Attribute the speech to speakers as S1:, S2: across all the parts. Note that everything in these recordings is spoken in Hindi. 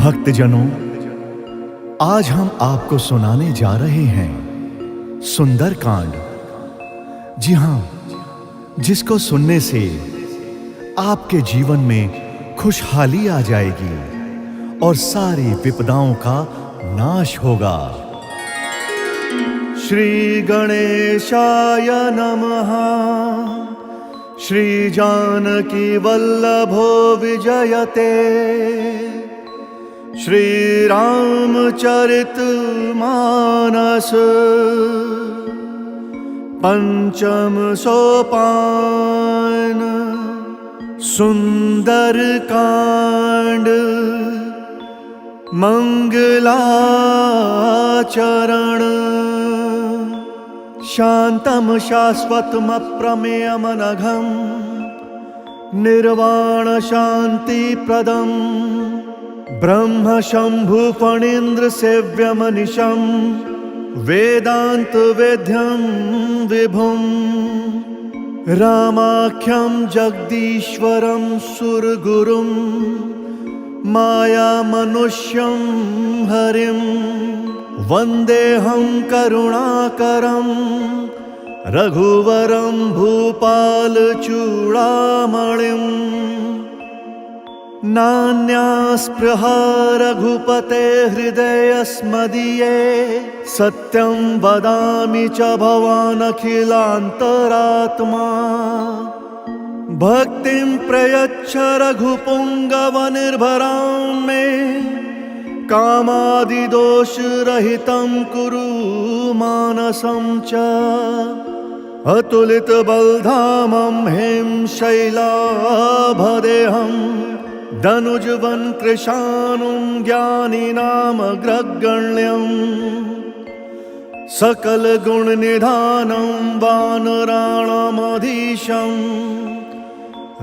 S1: भक्तजनों, आज हम आपको सुनाने जा रहे हैं सुंदरकांड। जी हाँ, जिसको सुनने से आपके जीवन में खुशहाली आ जाएगी और सारी विपदाओं का नाश होगा। श्री गणेशाय नमः। श्री जानकी वल्लभो विजयते। श्री रामचरित मानस पंचम सोपान। सुंदरकांड मंगलाचरण। शांतम शाश्वतम अप्रमेयमनघम निर्वाण शांति प्रदम ब्रह्म शंभु फणीन्द्र सेव्यमनिशं वेदांत वेद्यं विभुं रामाख्यं जगदीश्वरं सुरगुरुं माया मनुष्यं हरिं वन्देऽहं करुणाकरं रघुवरं भूपाल चूड़ामणिं। नान्यास्पृहा रघुपते हृदयस्मदीये सत्यं वदामि च भवान् अखिलान्तरात्मा। भक्तिं प्रयच्छ रघुपुङ्गवनिर्भरां मे कामादिदोषरहितं कुरु मानसं च। अतुलितबलधामं हें शैलाभदेहं धनुजवन कृशानुं ज्ञानिनामग्रगण्यं। सकलगुणनिधानं वानराणामधीशं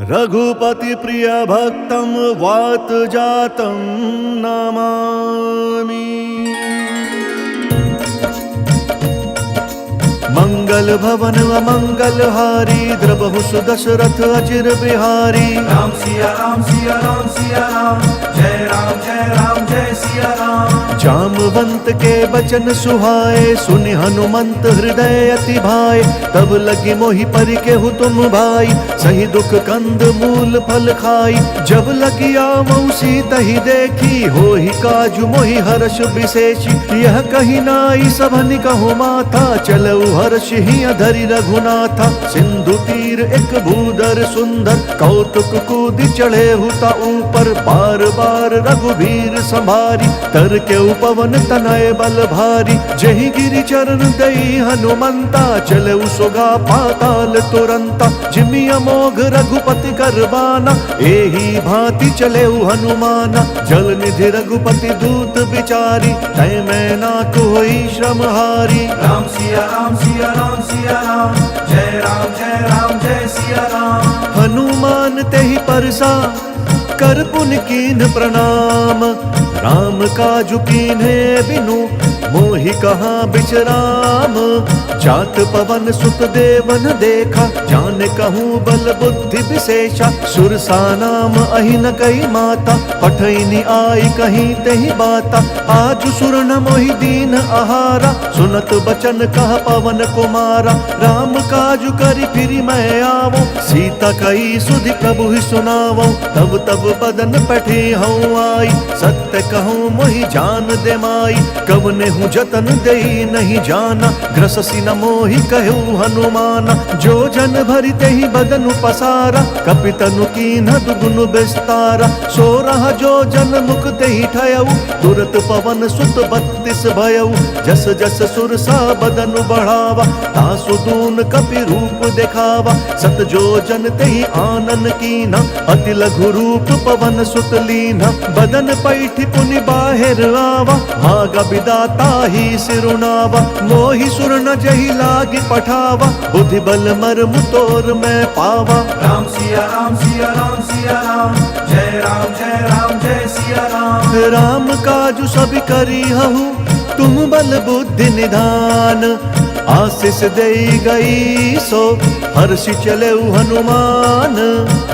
S1: रघुपतिप्रियभक्तं वातजातं नमामि। मंगल भवन अमंगलहारी द्रबहु सुदशरथ अचिर बिहारी।
S2: राम सिया राम सिया राम सिया राम जय राम जय सिया राम।
S1: जामवंत के बचन सुहाए सुनि हनुमंत हृदय अति भाए। तब लगी मोहि परि केहु तुम भाई सही दुख कंद मूल फल खाई। जब लगी आवऊ सीतहि देखी होहि काजु मोहि हर्ष विशेषी। यह कही नाई सबनि कहु माथा चलऊ हर्ष ही अधरि रघुनाथा। सिंधु तीर एक भूधर सुंदर कौतुक कूद चढ़े हुता ऊपर। बार बार रघुवीर संभारी तर के उपवन तनय बल भारी। जहि गिरि चरण दई हनुमंता चले सुगा पाताल तुरंता। जिमि अमोघ रघुपति करबाना एही भांति चले हनुमाना। जल निधि रघुपति दूत बिचारी तय मैं ना कोई श्रम हारी।
S2: राम सिया राम सिया राम सिया राम जय राम जय सिया राम।
S1: हनुमान तेहि परसा कर पुन कीन्ह प्रणाम। राम काजु कीन्हे बिनु मोहि कहाँ बिचराम। जात पवन सुत देवन देखा जान कहूँ बल बुद्धि विशेषा। सुरसा नाम अहिन कई माता पठैनी आई कहीं तेहि बाता। आज सुर न मोहि दीन आहारा सुनत बचन कह पवन कुमारा। राम काजु करि फिरि मैं आवो सीता कई सुधि प्रभु ही सुनावो। तब तब बदन पठी हूँ आई सत्य कहूँ मोहि जान दे माई। कवने हूँ जतन देई नहीं जाना ग्रससी न मोहि कहूँ हनुमाना। जो जन भरि तेहि बदनु पसारा कपितनु कीन्ह दुगुनु विस्तारा। सो रहा जो जन मुख तेहि ठयऊ तुरत पवन सुत 32 भयऊ। जस जस सुरसा बदनु बढ़ावा तासु दून कपि रूप दिखावा। सत जो जन तेहि आनन कीन्हा अति लघु रूप पवन सुत लीन्हा। बदन पैठि पुनि बाहिर आवा भागा विदाता ही सिरुनावा। मोहि सुर न जहि लागी पठावा बुद्धि बल मर्म तोर मैं पावा।
S2: राम सिया राम सिया राम सिया राम जय राम जय सिया राम।
S1: राम काजु सब करी हहु तुम बल बुद्धि निधान। आशीष देई गई सो हर्षि चले हनुमान।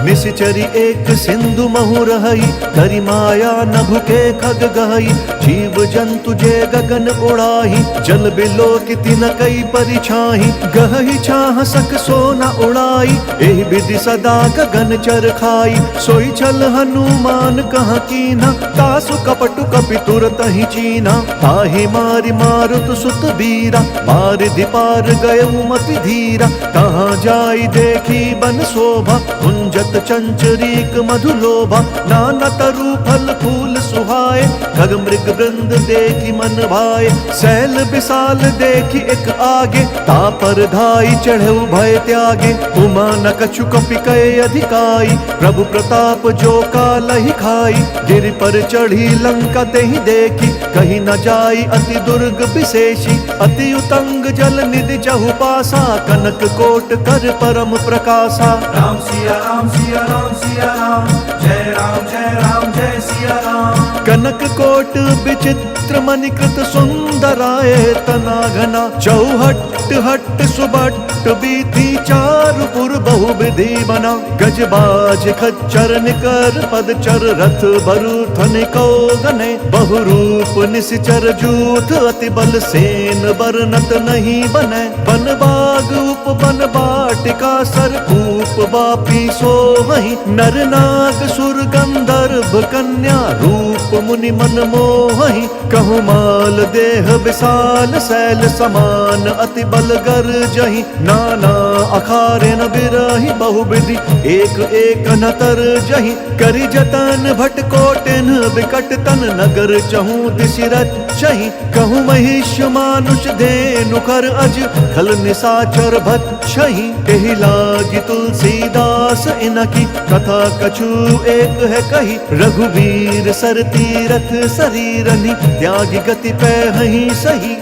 S1: निश्चरी एक सिंधु महु रही, करी माया नभ के खग गहई। जीव जंतु जे गगन उड़ाही, जल बिलो किति न कई परिछाही। गहई छाह सक सो न उड़ाई, एहि विधि सदा गगन चर खाई। सोई छल हनुमान कहाँ कीना, तासु कपटु कपि तुरत ही चीना। ताहि मारि मारुत सुत बीरा, पार दिपार गयउ मति धीरा। कहाँ जाई देखी बन शोभा, कुंजत चंचरीक मधुलोभा। नाना तरु फल फूल सुहाए, खग मृग वृंद देखी मन भाए। सैल विशाल देखी एक आगे, तापर धाई चढ़े भय त्यागे। उमा न कछु कपि कहे अधिकाई, प्रभु प्रताप जो कालहि खाई। गिरि पर चढ़ी लंका तेहि देखी, कहीं न जाई अति दुर्ग विशेषी। अति उतंग जल निधि चहु पासा, कनक कोट कर परम प्रकाशा।
S2: राम सिया राम सिया राम सिया राम, जय राम जय सिया राम।
S1: कनक कोट विचित्र मणिकृत सुंदराय तना घना। चौहट हट सुबट बीथी, चारु पुर बहु विधि बना। गजबाज खच्चर निकर पदचर, रथ बरुथन को गने। बहुरूप निश्चर जूथ, अति बल सेन बरनत नहीं बने। बन बाग उप बन बाटिका, सरकूप बापी सोहहि। नर नाग सुर गंधर्व कन्या, रूप मुनि मन मोहि। कहु माल देह विशाल, शैल समान अति बल गर्जहि। नाना अखारे न बिरहि, बहुविधि एक एक न तरजहि। करि जतन भट कोटिन विकट तन, नगर चहु दिशि रचहि। कहु महिष मानुष धेनु खर अज, खल निशाचर भक्षहि। एहि लागी तुलसीदास इनकी, कथा कछु एक है कही। रघुवीर सर तीरथ शरीरनि, त्यागी गति पैहि सही।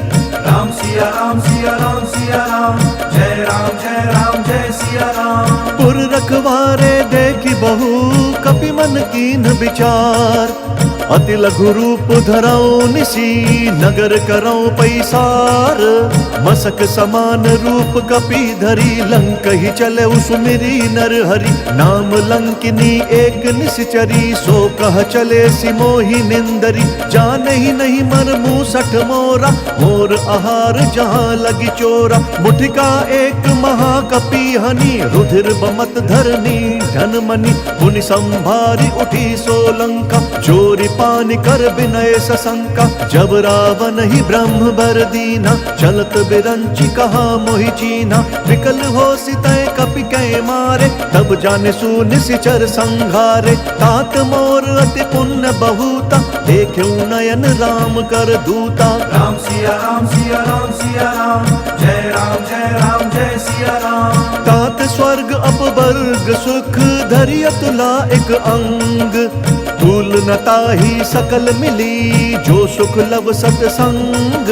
S2: राम सिया राम सिया राम सिया राम, जय राम जय सिया राम।
S1: पुर रखवारे देखी बहु, कपि मन कीन विचार। अति लघु रूप धरऊ निसी, नगर करऊ पैसार। मसक समान रूप कपि धरी, लंक ही चले सुमिरी नर हरि। नाम लंकिनी एक निश्चरी, सो कह चले सिमोहि निंदरी। जान ही नहीं मर मूसठ मोरा, मोर आहार जहाँ लगी चोरा। मुठिका एक महाकपि हनि, रुधिर बमत धरनी धन मनि। मुनि संभारी उठी सोलंका, चोरी पानी कर विनय सशंका। जब रावण ही ब्रह्म बर दीना, चलत बिरंची कहा मोहि चीना। विकल हो सितय कपि कै मारे, तब जाने सु निशिचर संघारे। तात मोर अति पुण्य बहुता, देख्यु नयन राम कर दूता।
S2: राम सिया राम सिया राम सिया राम, जय राम जय सिया राम।
S1: तात स्वर्ग अपवर्ग सुख, धरि अतुला एक अंग। तुल नता ही सकल मिली, जो सुख लब सतसंग।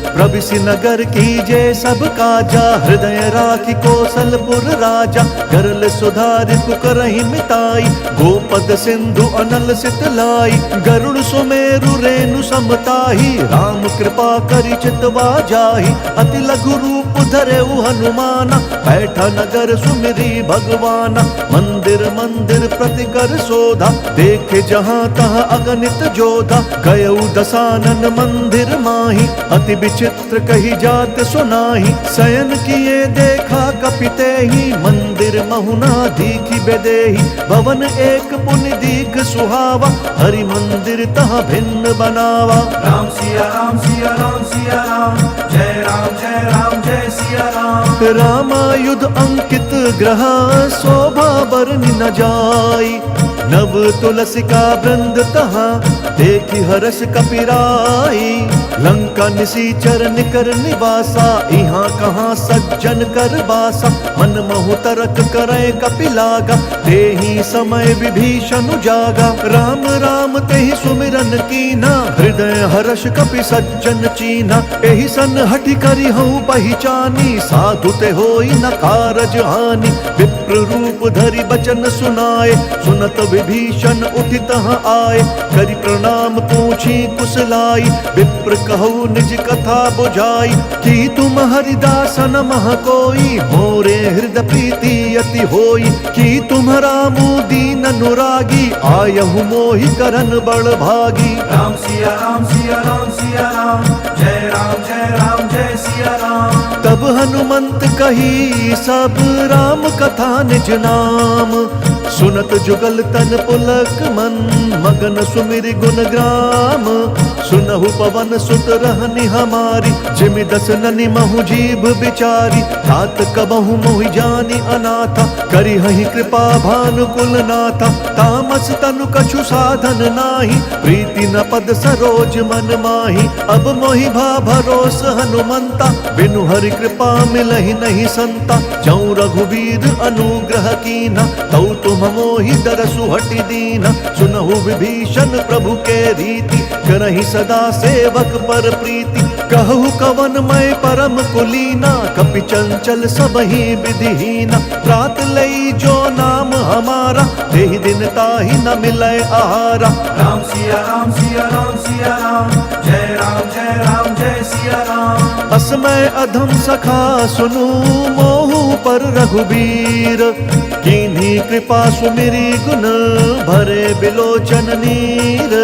S1: प्रविशि नगर कीजे सब काजा, हृदय राखी कौशलपुर राजा। करल सुधारि पुकरहि मिताई, गोपद सिंधु अनल सितलाई। गरुड़ सुमेरु रेणु समताही, राम कृपा करि चितवा जाहि। अति लघु रूप धरेउ हनुमाना, बैठा नगर सुमिरी भगवाना। मंदिर मंदिर प्रति कर शोधा, देखे जहाँ तहाँ अगणित जोधा। गयउ दसानन मंदिर माही, अति विचित्र कही जात सुनाही। शयन किए देखा कपिते ही, मंदिर महुना दीखी बेदेही। भवन एक पुनि दीख सुहावा, हरि मंदिर तहाँ भिन्न बनावा।
S2: राम सिया राम सिया राम सिया राम, जय राम जय सिया राम।
S1: रामायुध अंकित ग्रह, शोभा बरनि न जाई। नव तुलसिका वृंद तहाँ, देखी हर्ष कपिराई। लंका निशीचर निकर निवासा, यहाँ कहाँ सज्जन कर बासा। मन महु तरक करे कपिलागा, तेहि समय विभीषण जागा। राम राम तेहि सुमिरन कीना, हृदय हर्ष कपि सज्जन चीना। एहि सन हठि करि हूँ पहिचानी, साधु ते होई न कारज हानि। विप्र रूप धरि बचन सुनाए, सुनत विभीषण उठि तहाँ आए। करि प्रणाम पूछी कुशलाई, विप्र कहु निज कथा बुझाई, कि तुम हरिदासन मह कोई, मोरे हृदय प्रीति अति होई। कि तुम्हारा दीन अनुरागी, आयहु मोहि करन बड़ भागी।
S2: राम सिया राम सिया राम सिया राम, जय राम जय सिया राम।
S1: तब हनुमंत कही सब राम कथा निज नाम, सुनत जुगल तन पुलक मन, मगन सुमिर गुण ग्राम। सुनहु पवन सुत रहनि हमारी, जिमि दस ननि महु जीभ बिचारी। तात कबहु मोहि जानि अनाथा, करिहहि कृपा भानुकुल नाथा। तामस तनु कछु साधन नाही, प्रीति न पद सरोज मन माही। अब मोहि भा भरोस हनुमंता, बिनु हरि कृपा मिलहि नहीं संता। जौं रघुवीर अनुग्रह कीना, तौ तुम मोहि दरसु हटि दीना। सुनहु विभीषण प्रभु के रीति, करहि सदा सेवक पर प्रीति। कहु कवन मैं परम कुलीना, कपि चंचल सबहि विधिहीना। त्रात लई जो नाम हमारा, तेहि दिन ताहि न मिलै आहारा।
S2: राम सिया राम सिया राम सिया राम, जय राम जय सिया राम।
S1: असमय अधम सखा सुनु, मोहु पर रघुबीर। कीन्ही कृपा सुमिरी गुण, भरे बिलोचन नीर।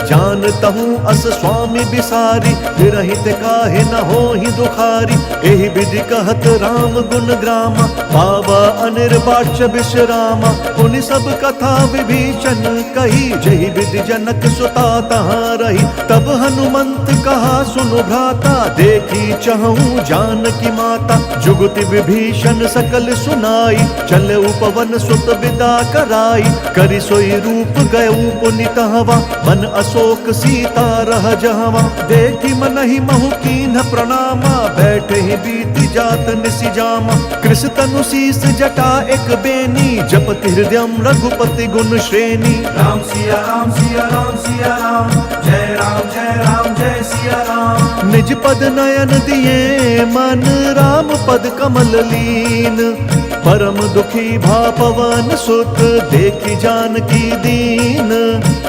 S1: जानतहु अस स्वामी बिसारी, विरहित काहे न होहि दुखारी। एहि विधि कहत राम गुण ग्रामा, पावा अनिर्वाच्य विश्रामा। पुनि सब कथा विभीषण कही, जहि विधि जनक सुता तहाँ रही। तब हनुमंत कहा सुनु भ्राता, देखी चहूँ जानकी माता। जुगति विभीषण सकल सुनाई, चले उपवन सुत विदा कराई। करि सोई रूप गयऊ पुनि तहवा, मन अशोक सीता रह जहवा। देखी मनहि महु कीन्ह प्रणामा, बैठे ही बीती जात निसि जामा। कृष तनु शीस जटा एक बेनी, जपति हृदयम रघुपति गुण श्रेणी।
S2: राम सिया राम सिया राम सिया राम, जय राम जय सिया राम।
S1: निज पद नयन दिए मन, राम पद कमल लीन। परम दुखी भा पवन सुत, देखी जानकी दीन।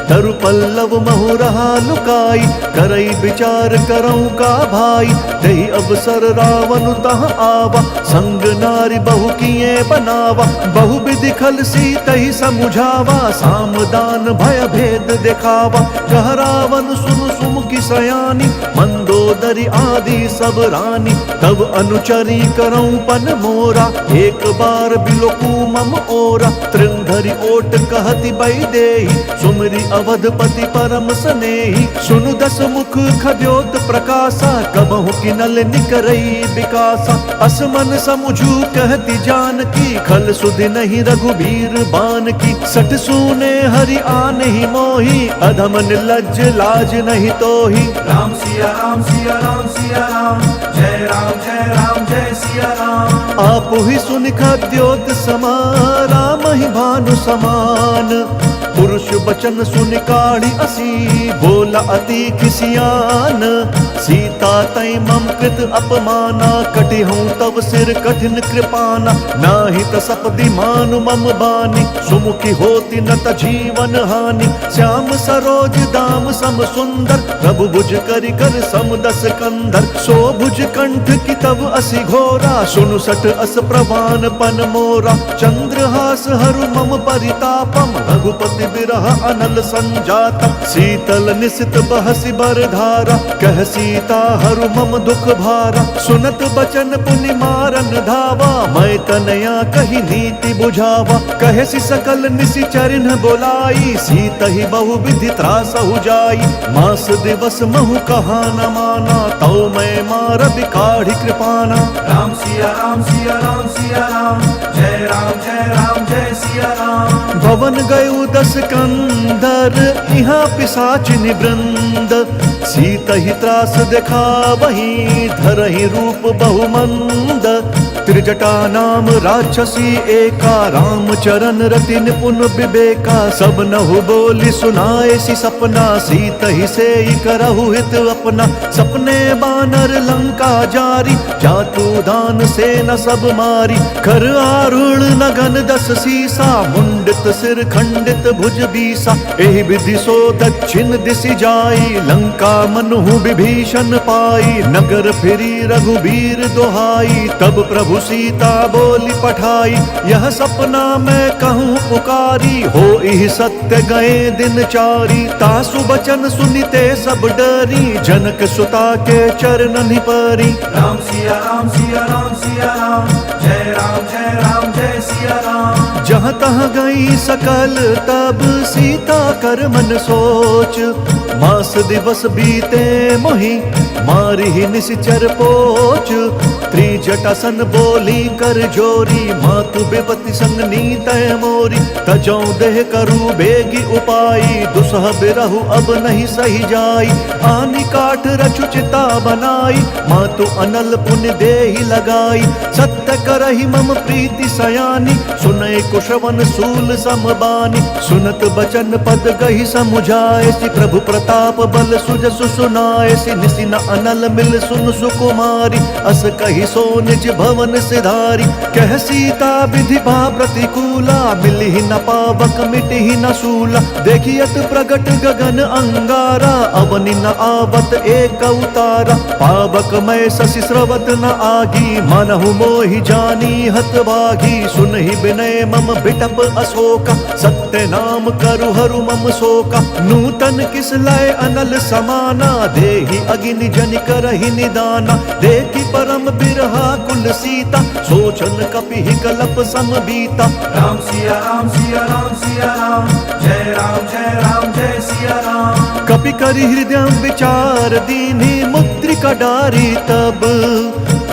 S1: तरु पल्लव महु रहा लुकाई, करई विचार करऊं का भाई। तेहि अवसर रावण तह आवा, संग नारी बहु किए बनावा। बहु विधि खल सीतहि समुझावा, सामदान भय भेद दिखावा। कह रावण सुनु सुमुखी सयानी, मंदोदरी आदि सब रानी। तब अनुचरी करऊं पन मोरा, एक बार बिलोकू मम ओरा। तृंधरि ओट कहति बैदेही, सुमरि अवधपति परम सनेही। सुनु दस मुख खद्योत प्रकाशा, कबहु किनल निकरई विकासा। असमन समुझू कहति जानकी, खल सुधि नहीं रघुबीर बान की। सठ सूने हरि आनहि मोहि, अधम निर्लज्ज लाज नहीं तोहि।
S2: राम सिया राम सिया राम सिया राम, जय राम जय सिया राम।
S1: आपु ही सुनि खद्योत समा, राम ही भानु समान। पुरुष बचन सुनि काढ़ी असी, बोला अति खिसियान। सीता तै मम कृत अपमाना, कटिहूँ तब सिर कठिन कृपाना। नाहि त सपदि मानु मम बानी, सुमुखी होती न त जीवन हानि। श्याम सरोज दाम सम सुंदर, प्रभु भुज करि कर सम दस कंधर। सो भुज कंठ की तब असि घोरा, सुनु सठ अस प्रवान पन मोरा। चंद्रहास हरु मम परितापम, रघुपति बिरह अनल संजातम। शीतल निसित बहसि बरधारा, कह सीता हरु मम दुख भारा। सुनत बचन पुनि मारन धावा, मैं तनया कही नीति बुझावा। कहसि सकल निसि चरिन बोलाई, सीतहि बहु विधि त्रासहु जाई। मास दिवस महु कहा न माना, तौ मैं मार बिकाढ़ी कृपाना।
S2: राम सिया राम सिया राम सिया राम, जय राम जय सिया राम।
S1: भवन गयु दस कंदर, यहाँ पिशाचिनि वृंद। सीतहि त्रास देखा वही, धरहि रूप बहुमंद। त्रिजटा नाम राक्षसी एका, राम चरण रति निपुण विवेका। सब नहु बोली सुनाए सी सपना, सीत ही से करहु हित अपना। सपने बानर लंका जारी, जातु दान से न सब मारी। खर आरूढ़ नगन दस सीसा, मुंडित सिर खंडित भुज बीसा। एहि विधि सो दक्षिण दिशि जाई, लंका मनहु विभीषण पाई। नगर फिरी रघुबीर दोहाई, तब प्रभु सीता बोली पठाई। यह सपना मैं कहूँ पुकारी, हो इह सत्य गए दिन चारी। तासु बचन सुनिते सब डरी, जनक सुता के चरणनि परी।
S2: राम सिया राम सिया राम सिया राम, जय राम जय सिया राम।
S1: जहाँ तहाँ गई सकल तब सीता कर मन सोच। मास दिवस बीते मोहि, मारी ही निशिचर पोच। त्रिजटा सन बोली कर जोरी, मातु विपति संग नीतय मोरी। तजौ देह करु बेगी उपाई, दुसह बिरहु अब नहीं सही जाई। आनि काठ रचु चिता बनाई, मातु अनल पुण्य देहि लगाई। सत्य करहि मम प्रीति सयानी, सुनय कुशवन सूल समबानी। सुनत बचन पद गहि समुझाए, सि प्रभु प्रताप बल सुजसु सुनाए। सि निसि न अनल मिल सुन सुकुमारी, अस कहि सो निज भवन सिधारी। कह सीता विधि भा प्रतिकूला, मिलहि न पावक मिटहि न सूला। देखियत प्रगट गगन अंगारा, अवनि न आवत एक अवतारा। पावक मैं शशि स्रवत न आगी, मनहु मोहि जानी हत भागी। सुनहि विनय मम बिटप अशोका, सत्य नाम करु हरु मम शोका। नूतन किस लय अनल समाना, देहि अगिनि जनि करहि निदाना। देखि परम बिरहा कुल सीता, सोचन कपिहि कलप सम बीता।
S2: राम सिया राम सिया राम सिया राम, जय राम जय सिया राम।
S1: कपि करि हृदय विचार दीन्हि, मुद्रिका डारी तब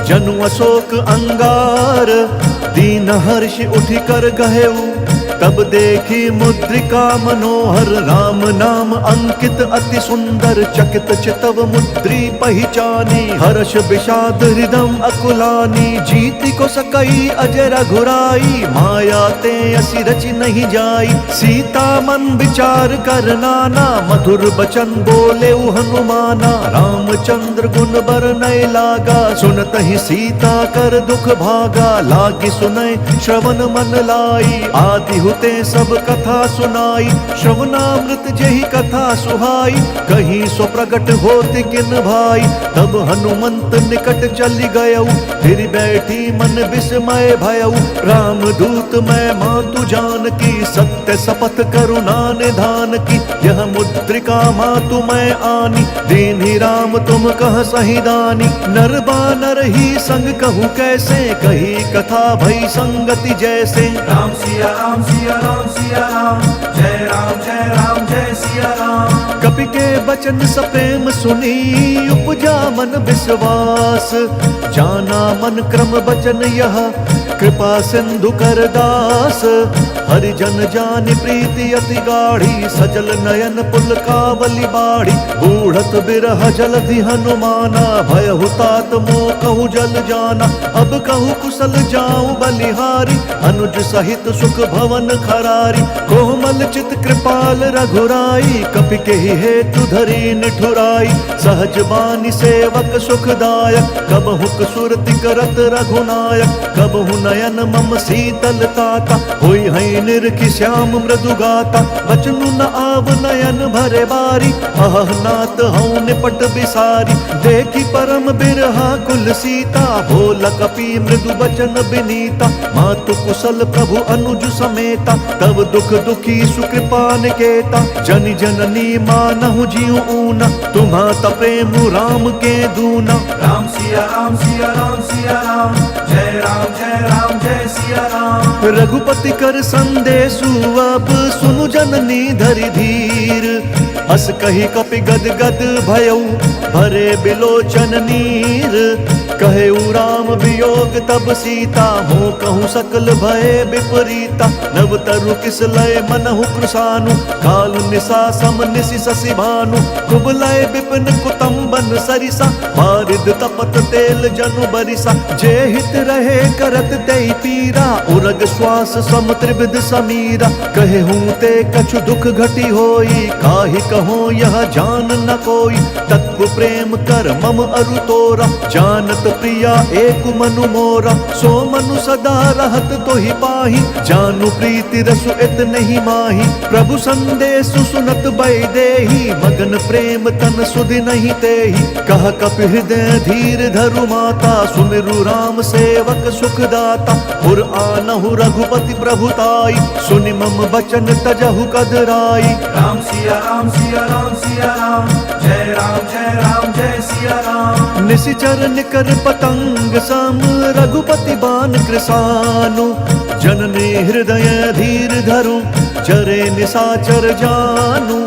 S1: जनु अशोक अंगार। दीन हर्षि उठि कर गहेउ, तब देखी मुद्रिका मनोहर। राम नाम अंकित अति सुंदर, चकित चितव मुद्री पहिचानी। हर्ष विषाद हृदय अकुलानी, जीति को सकई अजय रघुराई। माया ते असि रचि नहीं जाई, सीता मन विचार कर नाना। मधुर बचन बोले हनुमाना, रामचंद्र गुण बरनय लागा। सुनत ही सीता कर दुख भागा, लागी सुनय श्रवण मन लाई। आदि हुते सब कथा सुनाई, श्रवणामृत जेहि कथा सुहाई। कहीं सो प्रगट होति किन भाई, तब हनुमंत निकट चली गयऊ। फिर बैठी मन विस्मय भयऊ, राम दूत मैं मातु जानकी। सत्य शपथ करुणा निधान की, यह मुद्रिका मातु मैं आनी। दीन्हि राम तुम कह सही दानी, नर बानर ही संग कहूँ कैसे। कही कथा भई संगति जैसे।
S2: राम सिया राम सिया राम, जय राम जय सिया राम।
S1: कपि के बचन सप्रेम सुनी, उपजा मन विश्वास। जाना मन क्रम बचन यह, कृपा सिंधु कर दास। हरिजन जानि प्रीति अति गाढ़ी, सजल नयन पुलकावली बाढ़ी। बूढ़त बिरह जलधि हनुमाना, भयहु तात मोह कहु जल जाना। अब कहु कुशल जाऊं बलिहारी, अनुज सहित सुख भवन खरारी। कोमल चित कृपाल रघुराई, कपि केहि हेतु धरी निठुराई। सहज बानी सेवक सुखदायक, कबहु सुरति करत रघुनायक। कबहु नयन मम शीतल ताता, होई है निरखि श्याम मृदु गाता। बचनु न आव नयन भरे बारी, अह नाथ हऊँ निपट बिसारी। देखी परम बिरहा कुल सीता, बोल कपि मृदु बचन बिनीता। मातु कुशल प्रभु अनुज समेता, तब दुख दुखी सुकृपा निकेता। जनि जननी मानहु जीव ऊना, तुम्हा प्रेम राम के दूना।
S2: राम सिया राम सिया राम, जय राम जय सिया राम।
S1: रघुपति कर संदेशु अब सुनु जननी धरि धीर। अस कही कपि गद गद भयऊ, भरे बिलोचन नीर। कहे राम वियोग तब सीता, हो कहूँ सकल भय विपरीता। नव तरु किस लय मनहु कृशानु, कालु निशा सम निशि शशि भानु। कुबलय विपिन कुतुम्बन सरिसा, बारिद तपत तेल जनु बरिसा। जे हित रहे करत तेहि पीरा, उरग श्वास सम त्रिविध समीरा। कहे हूँ ते कछु दुख घटी होई, काहि कहो यह जान न कोई। तत्व प्रेम कर मम अरु तोरा, जानत प्रिया एक मनु मोरा। सो मनु सदा रहत तोहि पाहि, जानु प्रीति रसु इत नहीं माही। प्रभु संदेश सुनत बैदेही, मगन प्रेम तन सुधि नहीं तेहि। कह कपि हृदय धीर धरु माता, सुमिरु राम सेवक सुखदाता। पुर आनहु रघुपति प्रभुताई, सुनि मम बचन तजहु कदराई।
S2: राम सिया राम सिया राम सिया राम, जय राम जय सिया राम।
S1: निशिचर निकर पतंग सम, रघुपति बान कृसानु। जननी हृदय धीर धरु, जरे निशाचर जानु।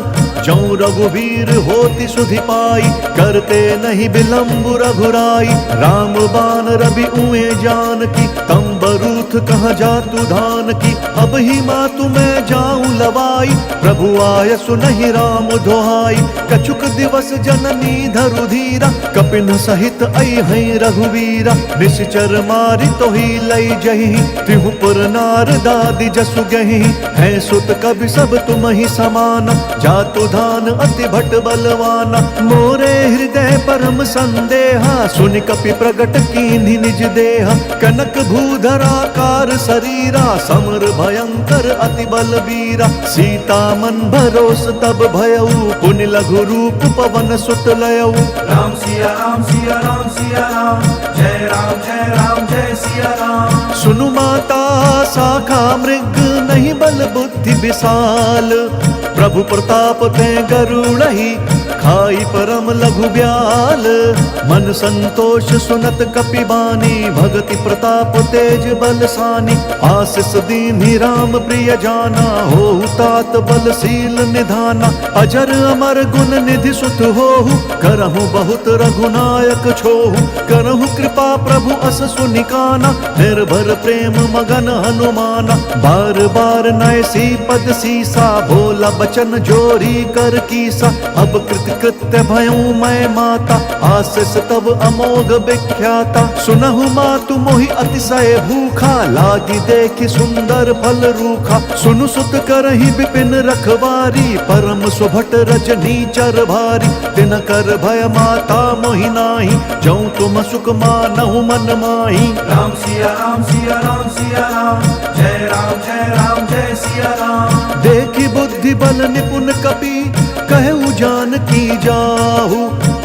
S1: जौ रघुवीर होति सुधि पाई, करते नहीं विलंब रघुराई। राम बान रवि उए जानकी, तम बरूथ कहाँ जातु धान की। अब ही मातु मैं जाऊं लवाई, प्रभु आय सुनहि राम दोहाई। कछुक दिवस जननी धरु धीरा, कपिन सहित अइहै रघुवीरा। निश्चर मारि तोहि लई जहि, तिहु पुर नार दादि जसु गहि। है सुत कवि सब तुम ही समाना, जातु धान अति भट बलवाना। मोरे हृदय परम संदेहा, सुनि कपि प्रगट कीन्हि निज देहा। कनक भूधराकार शरीरा, समर भयंकर अति बलबीरा। सीता मन भरोस तब भयउ, पुनि लघु रूप पवन सुत लयउ।
S2: राम सिया राम सिया राम सिया राम, जय राम जय सिया राम।
S1: सुनु माता शाखा मृग, नहीं बल बुद्धि विशाल। प्रभु प्रताप ते गरुड़हि, खाई परम लघु ब्याल। मन संतोष सुनत कपि बानी, भगति प्रताप तेज बलसानी। आशीष दीन्हि राम प्रिय जाना, होहु तात बलशील निधाना। अजर अमर गुण निधि सुत होहु, करहु बहुत रघुनायक छोहु। करहु कृपा प्रभु अस सुनिकाना, निर्भर प्रेम मगन हनुमाना। बार बार नयसी पद सीसा, बोला बचन जोरी कर कीसा। अब कृत्य भयऊ मैं माता, आशीष तब अमोघ विख्याता। सुनहु मातु मोहि अतिशय भूखा, लागी देखि सुंदर फल रूखा। सुनु सुत करहि विपिन रखवारी, परम सुभट रजनी चर भारी। तिन कर भय माता मोहि नाही, जऊँ तुम सुख मानहु मन माही।
S2: राम सिया राम सिया राम सिया राम, जय राम जय सिया राम।
S1: देखि बुद्धि बल निपुण कपि, कहु जानकी जाहु।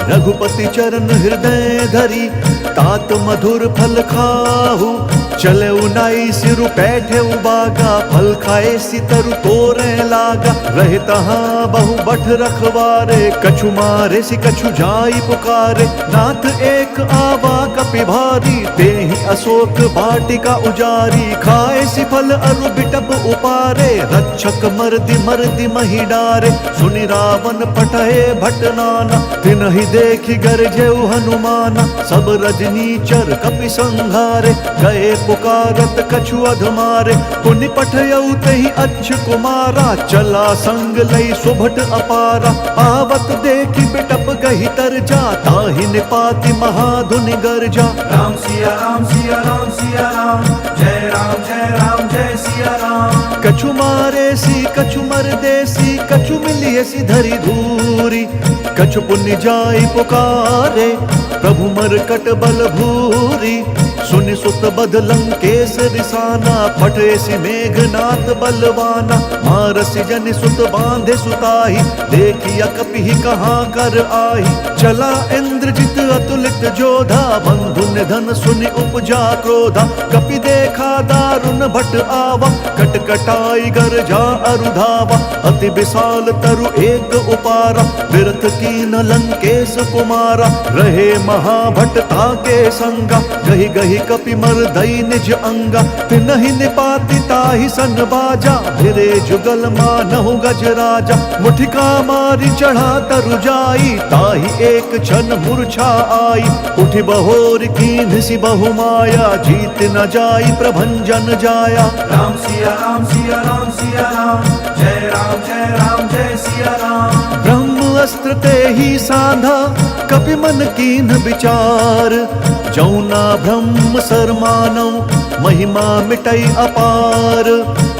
S1: रघुपति चरण हृदय धरी, तात मधुर फल खाहु। चले उनाई सिरु बैठे बागा, फल खाए सितरु तोरे लागा। रहे तहाँ बहु बठ रखवारे, कछु मारे सि कछु जाई पुकारे। नाथ एक आवा कपि भारी, तेहि अशोक वाटिका उजारी। खाए सि फल अरु बिटप उपारे, रक्षक मर्दि महि डारे। सुनि रावण पटहे भट नाना, तिनहि देखि गरजेउ हनुमाना। सब रजनीचर कपि संघारे, गए पुकारत कछु अधमारे। पुनि पठयउ तेहि अच्छ कुमारा, चला संग लई सुभट अपारा। आवत देखि बिटप गहि तरजा, ताहि निपाति महाधुनि गर्जा।
S2: राम सिया राम सिया राम सिया राम, जय राम जय सिया राम।
S1: कछु मारे सी कछु मर देसी, कछु मिलिए सी धरि धूरी। कछु पुण्य जाई पुकारे, प्रभु मरकट बल भूरी। सुनि सुत बद लंकेश रिसाना, फटे सि मेघनाथ बलवाना। मारसि जनि सुत बांधे सुताही, देखिया कपि कहाँ कर आही। चला इंद्रजित अतुलित जोधा, बंधु निधन सुनि उपजा क्रोधा। कपि देखा दारुण भट आवा, कटकटाई गर्जा अरुधावा। अति विशाल तरु एक उपारा, विरथ कीन लंकेश कुमारा। रहे महाभट ताके संगा, गहि गहि तेहि कपि मर्दई निज अंगा, तिनहि निपाति ताहि सन बाजा, भिरे जुगल मानहु गज राजा। मुठिका मारी चढ़ा तरु जाई, ताहि एक क्षण मूर्छा आई। उठि बहोर कीन्ह सि बहु माया, जीत न जाई प्रभंजन जाया।
S2: राम सिया राम सिया राम सिया राम, जय राम जय सिया राम।
S1: ब्रह्म अस्त्र ते ही साधा, कपि मन कीन्ह विचार। जौना ब्रह्म सर मानव, महिमा मिटई अपार।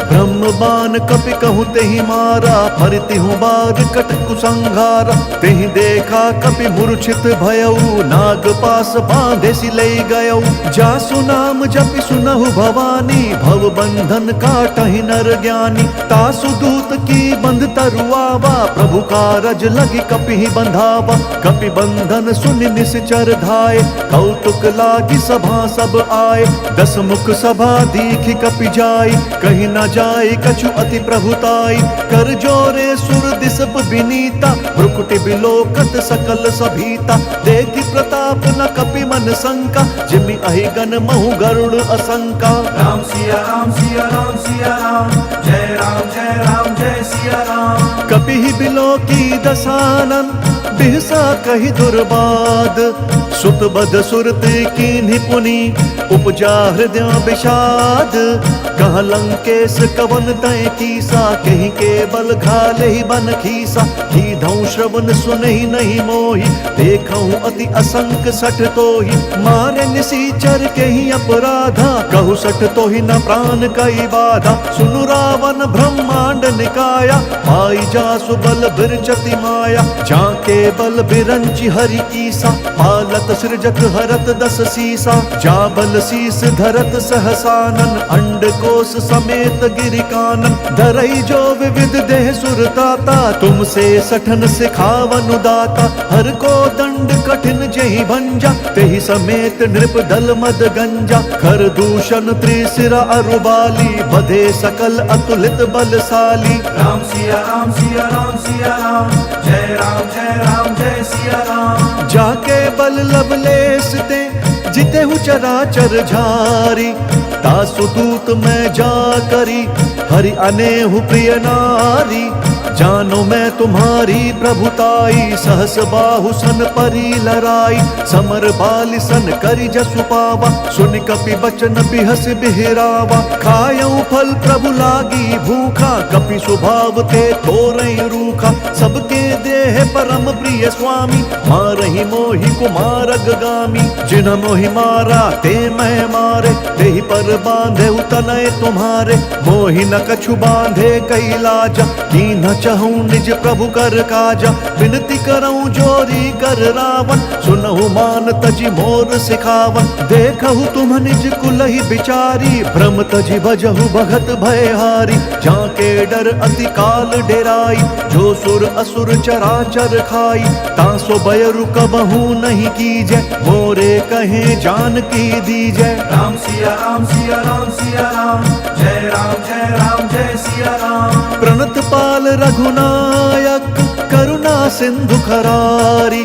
S1: ब्रह्म बाण कपि कहूँ तेहि मारा, फरतिहु बार कट कुसंहारा। तेहि देखा कपि मूर्छित भयऊ, नाग पास बांधे सि लई गयऊ। जासु नाम जपि सुनहु भवानी, भव बंधन काटहि नर ज्ञानी। तासु दूत की बंध तरुआवा, प्रभु कारज लगी कपि बंधावा। कपि बंधन सुनि निश्चर धाये, कौतुक लागी सभा सब आए। दस मुख सभा दीखि कपि जाई, कहीं न जाय कछु अति प्रभुताई। कर जोरे सुर दिसप विनीता, भ्रुकुटि बिलोकत सकल सभीता। देखि प्रताप न कपि मन शंका, जिमि अहि गण महु गरुड़ असंका।
S2: राम सिया राम सिया राम सिया राम, जय राम जय सिया राम।
S1: कपि बिलोकी दसानन, बिहसा कहि दुर्बाद। सुत बद सुरत कीन्हि पुनि, उपजा हृदय विषाद। कह लंकेश कवन तय कीसा, कहीं केवल घाले ही बन खीसा। कीधौ श्रवण सुनहि नहीं मोहि, देखऊं अति असंक सठ तोहि। मारे निसीचर केहि अपराधा, कहु सठ तोहि न प्राण कई बाधा। सुनु रावण ब्रह्मांड निकाया, पाई जासु बल बिरचति माया। जाके बल बिरंचि हरि ईसा, पालत सृजत हरत दस सीसा। जा बल शीस धरत सहसानन, अंड कोश समेत गिरि कानन। धरई जो विविध देह सुरताता, तुमसे सठन सिखावन दाता। हर को दंड कठिन जेहि भंजा, तेहि समेत नृप दल मद गंजा। खर दूषण त्रिशिरा अरुबाली, बधे सकल अतुलित बलशाली।
S2: राम सिया राम सिया राम सिया राम, जय राम जय सिया राम।
S1: जाके बल लवलेस ते, जितेहु चराचर झारी। तासु दूत मैं जा करी, हरि अनेहु प्रिय नारी। जानो मैं तुम्हारी प्रभुताई, सहस बाहु सन परी लराई। समर बालि सन करि जसु पावा, सुनि कपि बचन बिहस बिहरावा। खायऊ फल प्रभु लागी भूखा, कपि स्वभाव ते तोरई रूखा। सबके देह परम प्रिय स्वामी, मारहि मोहि कुमार अगगामी। जिन्ह मोहि मारा ते मैं मारे, तेहि पर बांधे तनय तुम्हारे। मोहि न कछु बांधे कैलाजा, कीन्ह चहूँ निज प्रभु कर काजा। विनती करऊँ जोरी कर रावण, सुनहु मान तजि मोर सिखावन। देखहु तुम निज कुलहि बिचारी, भ्रम तजि भजहु भगत भयहारी। जाके डर अति काल डेराई, जो सुर असुर चराचर खाई। तासो बयरु कबहू नहीं कीजै, मोरे कहे जानकी दीजै।
S2: राम सिया राम सिया राम सिया राम, जय राम जय सिया राम।
S1: प्रणत पाल रघुनायक, करुणा सिंधु खरारी।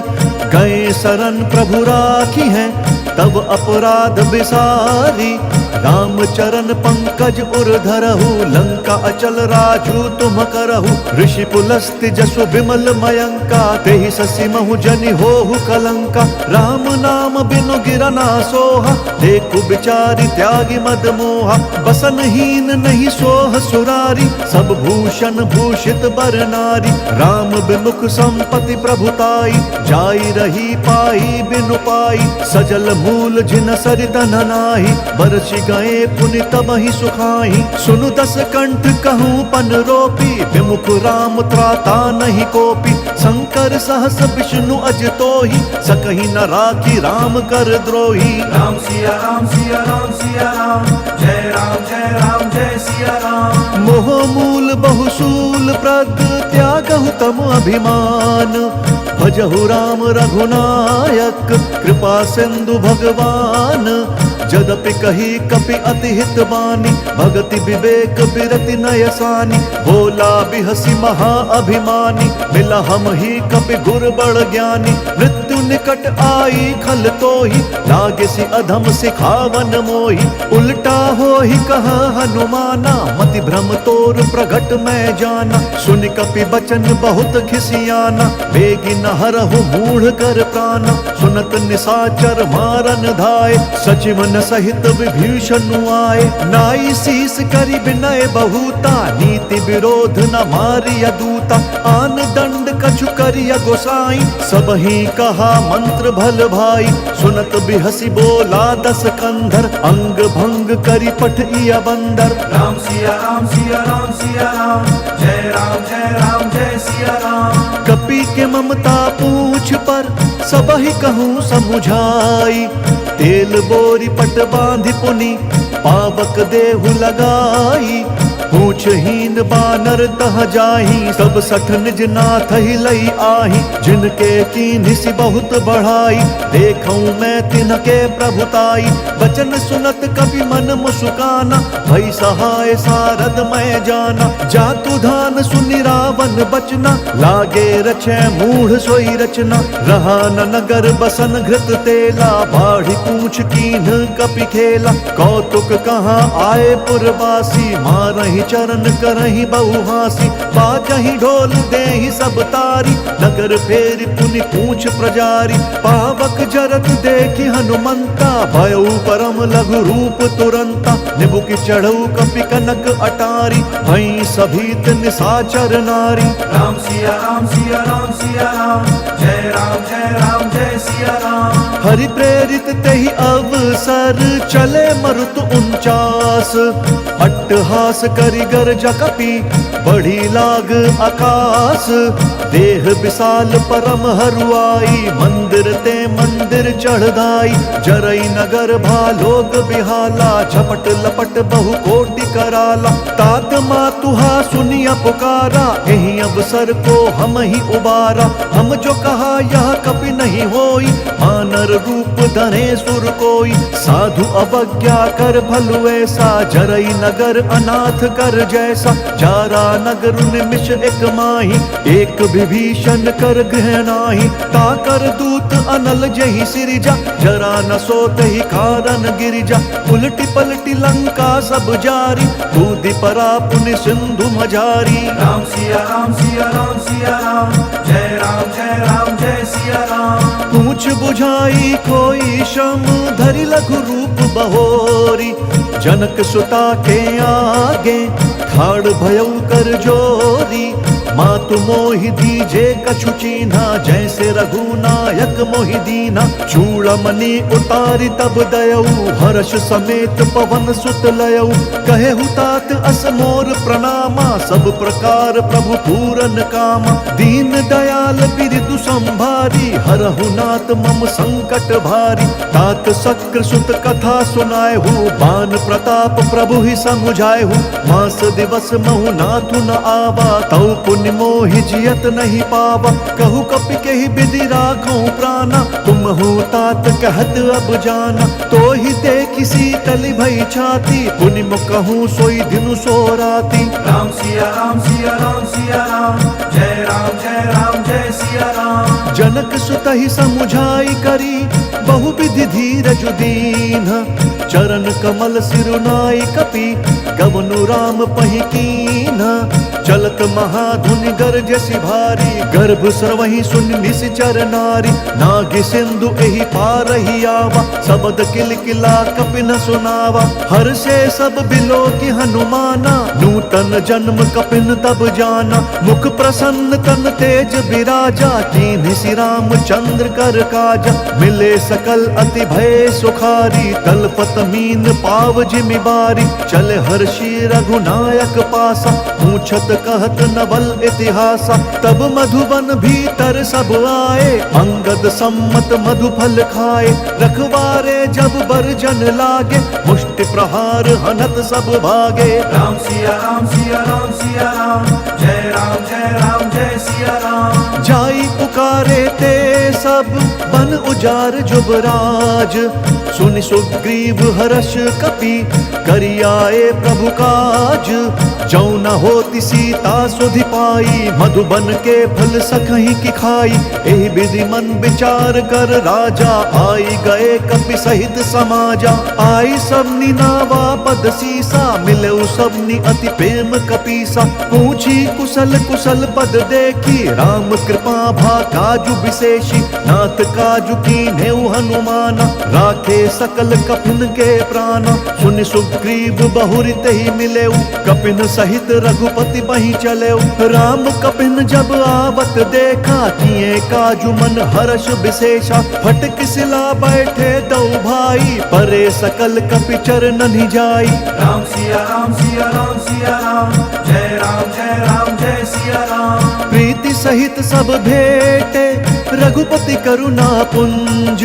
S1: गए शरण प्रभु राखी हैं, तब अपराध बिसारी। राम चरण पंकज उर धरहु, लंका अचल राजू तुम करहु। ऋषि पुलस्त्य जसु विमल मयंका, तेहि ससि महु जनि होहु कलंका। राम नाम बिनु गिरना सोहा, देखु बिचारी त्यागी मद मोहा। बसनहीन नहीं सोह सुरारी, सब भूषण भूषित बर नारी। राम बिमुख संपत्ति प्रभुताई, जाई रही पाई बिनु पाई। सजल मूल जिन सरित नाही, बरसि गए पुनि तबहि सुखाई। सुनु दस कंठ कहूँ पन रोपी, विमुख राम त्राता नहीं कोपी। शंकर सहस विष्णु अज तोहि, सकहि न राखी राम कर द्रोही।
S2: राम सिया राम सिया राम सिया राम, जय राम जय सिया राम।
S1: मोह मूल बहुसूल प्रद, त्यागहु तम अभिमान। भजहु राम रघुनायक, कृपा सिंधु भगवान। जदपि कही कपि अति हित बानी, भगति विवेक बिरति नयसानी। बोला बिहसी महा अभिमानी, मिला हम ही कपि गुर बड़ ज्ञानी। मृत्यु निकट आई खल तोहि, लागे सी अधम सिखावन मोहि। उल्टा हो ही कहा हनुमाना, मति भ्रम तोर प्रगट मैं जाना। सुन कपि बचन बहुत खिसियाना, बेगी न हरहु मूढ़ कर प्राणा। सुनत निशाचर मारन धाय, सचिवन सहित विभीषण आए। नाई शीस करि विनय बहुता, नीति विरोध न मारिय दूता। आन दंड कछु करिय गोसाई, सबहि कहा मंत्र भल भाई। सुनत बिहसी बोला दस कंधर, अंग भंग करि पठिय बंदर।
S2: राम सिया राम सिया राम सिया राम, जय राम जय राम जय सिया राम।
S1: कपि के ममता पूछ पर, सबहि कहूँ समुझाई। तेल बोरी पट बांधि पुनि, पावक देहु लगाई। पूछहीन बानर तह जाही, सब सठ निज नाथ ही लई आही। जिनके कीन्हि सि बहुत बढ़ाई, देखऊं मैं तिनके प्रभुताई। बचन सुनत कपि मन मुस्काना, भई सहाय सारद मैं जाना। जातु धान सुनि रावण बचना, लागे रचै मूढ़ सोई रचना। रहा न नगर बसन घृत तेला, बाढ़ी पूछ कीन्ह कपि खेला। कौतुक कहाँ आए पुरवासी, मारहि चरण करहि बहुहासी। बाजहि ढोल देहि सब तारी, नगर फेरि पुनि पूछ प्रजारी। पावक जरत देखि हनुमंता, भयउ परम लघु रूप तुरंता। निबुकि चढ़ऊ कपि कनक अटारी, भई सभीत निशाचर नारी।
S2: राम सिया राम सिया राम सिया राम, जय राम जय सिया राम।
S1: हरि प्रेरित तेहि अवसर, चले मरुत 49। अट्टहास करि गर्ज कपि, बढ़ी लाग आकाश। देह विशाल परम हरुआई, मंदिर ते मंदिर चढ़ दाई। जरई नगर भालोग बिहाला, झपट लपट बहु कोटि कराला। तात मातुहा सुनिया पुकारा, एहि अवसर को हम ही उबारा। हम जो कहा यह कपि नहीं होई, मानर रूप धरे सुर कोई। साधु अवज्ञा कर भलु ऐसा, जरई नगर अनाथ कर जैसा। जारा नगर निमिष एक माही, एक विभीषण कर गृह नाही। ताकर दूत अनल जहि सिरिजा, जरा न सोतहि कारण गिरिजा। उलटी पलटी लंका सब जारी, कूदि परा पुनि सिंधु मझारी।
S2: राम सिया राम सिया राम सिया राम, जय राम जय सिया राम।
S1: पूछ बुझाई कोई श्रम, धरि लघु रूप बहोरी। जनक सुता के आगे, ठाड़ भयउ कर जोरी। मातु मोहि दीजे कछु चीन्हा, जैसे रघुनायक मोहि दीना। चूड़मणि उतारी तब दयऊ, हर्ष समेत पवन सुत लयऊ। कहे हुतात अस मोर प्रणामा, सब प्रकार प्रभु पूरन कामा। दीन दयाल बिरदु संभारी, हरहु नाथ मम संकट भारी। तात शक्र सुत कथा सुनाएहु, बान प्रताप प्रभु ही समुझाएहु। मास दिवस महु नाथु न आवा, तौ पुण्य मोहि जियत नहीं पावा। कहु कपि केहि विधि राखऊं प्राणा, तुम हो तात कहत अब जाना। तो ही देखि शीतल भई छाती, पुनि कहूँ सोई दिनु सो राती।
S2: राम सिया राम सिया राम सिया राम, जय राम जय सिया राम।
S1: जनक सुत ही समुझाई करी, बहु विधि धीरज दीन। चरण कमल सिरुनाई कपि, गवनु राम पहि कीन्हा। चलत महाधुनि गरजसि भारी, गर्भ स्रवहि सुन निश्चर नारी। नागि सिंधु एहि पारहि आवा, सबद किलकिला कपि न सुनावा। हर से सब बिलो की हनुमाना, नूतन जन्म कपिन तब जाना। मुख प्रसन्न तन तेज विराजा, कीन्हि सि रामचंद्र कर काजा। मिले सकल अति भय सुखारी, तलपत मीन पाव जिमि बारी। चले हर्षि रघुनायक पासा, पूछत कहत नवल इतिहासा। तब मधुबन भीतर सब आए, अंगद सम्मत मधु फल खाए। रखवारे जब बरजन लागे, मुष्टि प्रहार हनत सब भागे।
S2: राम सिया राम सिया राम सिया राम, जय राम जय सिया राम।
S1: जाई पुकारे ते सब, बन उजार जुबराज। सुनि सुग्रीव हर्ष कपि करि आए प्रभु काज। जौ न होती सीता सुधि पाई मधुबन के फल सखहीं की खाई। एहि विधि मन विचार कर राजा आई गए कपि सहित समाजा। आई सबनी नावा पद सीसा मिले सबनी अति प्रेम कपीसा। पूछी कुशल कुशल पद देखी राम कृपा भा काजु विशेषी। नाथ काजु कीन्हेउ हनुमाना राखे सकल कपिन के प्राणा। सुनि सुग्रीव बहुरि तेहि मिलेउ कपिन सहित रघुपति बहि चलेउ। राम कपिन जब आवत देखा किए काजु मन हर्ष विशेषा। फटक सिला बैठे दो भाई परे सकल कपि चरणनि जाई।
S2: राम सिया राम सिया राम सिया राम जय राम जय राम जय सिया राम।
S1: प्रीति सहित सब भेटे रघुपति करुणा पुंज।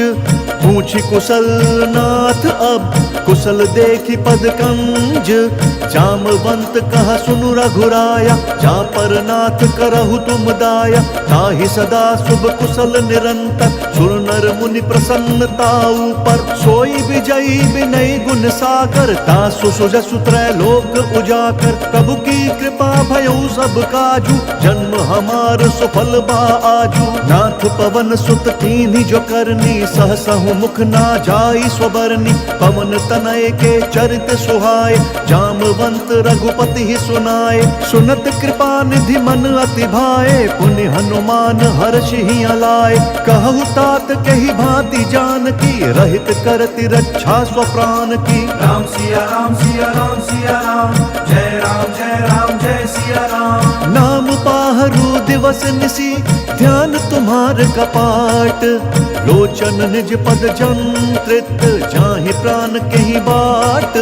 S1: पूछी कुशल नाथ अब कुशल देखी पद कंज। जामवंत कहा सुनु रघुराया जा पर नाथ करहु तुम दाया। ताहि सदा शुभ कुशल निरंतर सुर नर मुनि प्रसन्नता ऊपर। सोई विजयी विनय गुण सागर तासु सुजसु त्रैलोक उजाकर। प्रभु की कृपा भयउ सब काजू जन्म हमार सुफल बा आजू। नाथ पवन सुत कीन्ही जो करनी सहसहु मुख ना जाई स्वबरनी। पवन तनय के चरित सुहाए जामवंत रघुपति ही सुनाए। सुनत कृपा निधि मन अति भाए पुनि हनुमान हर्ष ही अलाए। कहु तात कही भांति जानकी रहित करति रक्षा स्वप्राण की।
S2: राम सिया राम सिया राम सिया राम जय राम जय राम जय सिया राम।
S1: नाम पाहरु दिवस निसी ध्यान तुम्हार कपाट। लोचन निज पद जंत्रित जाहि प्राण कहीं बाट।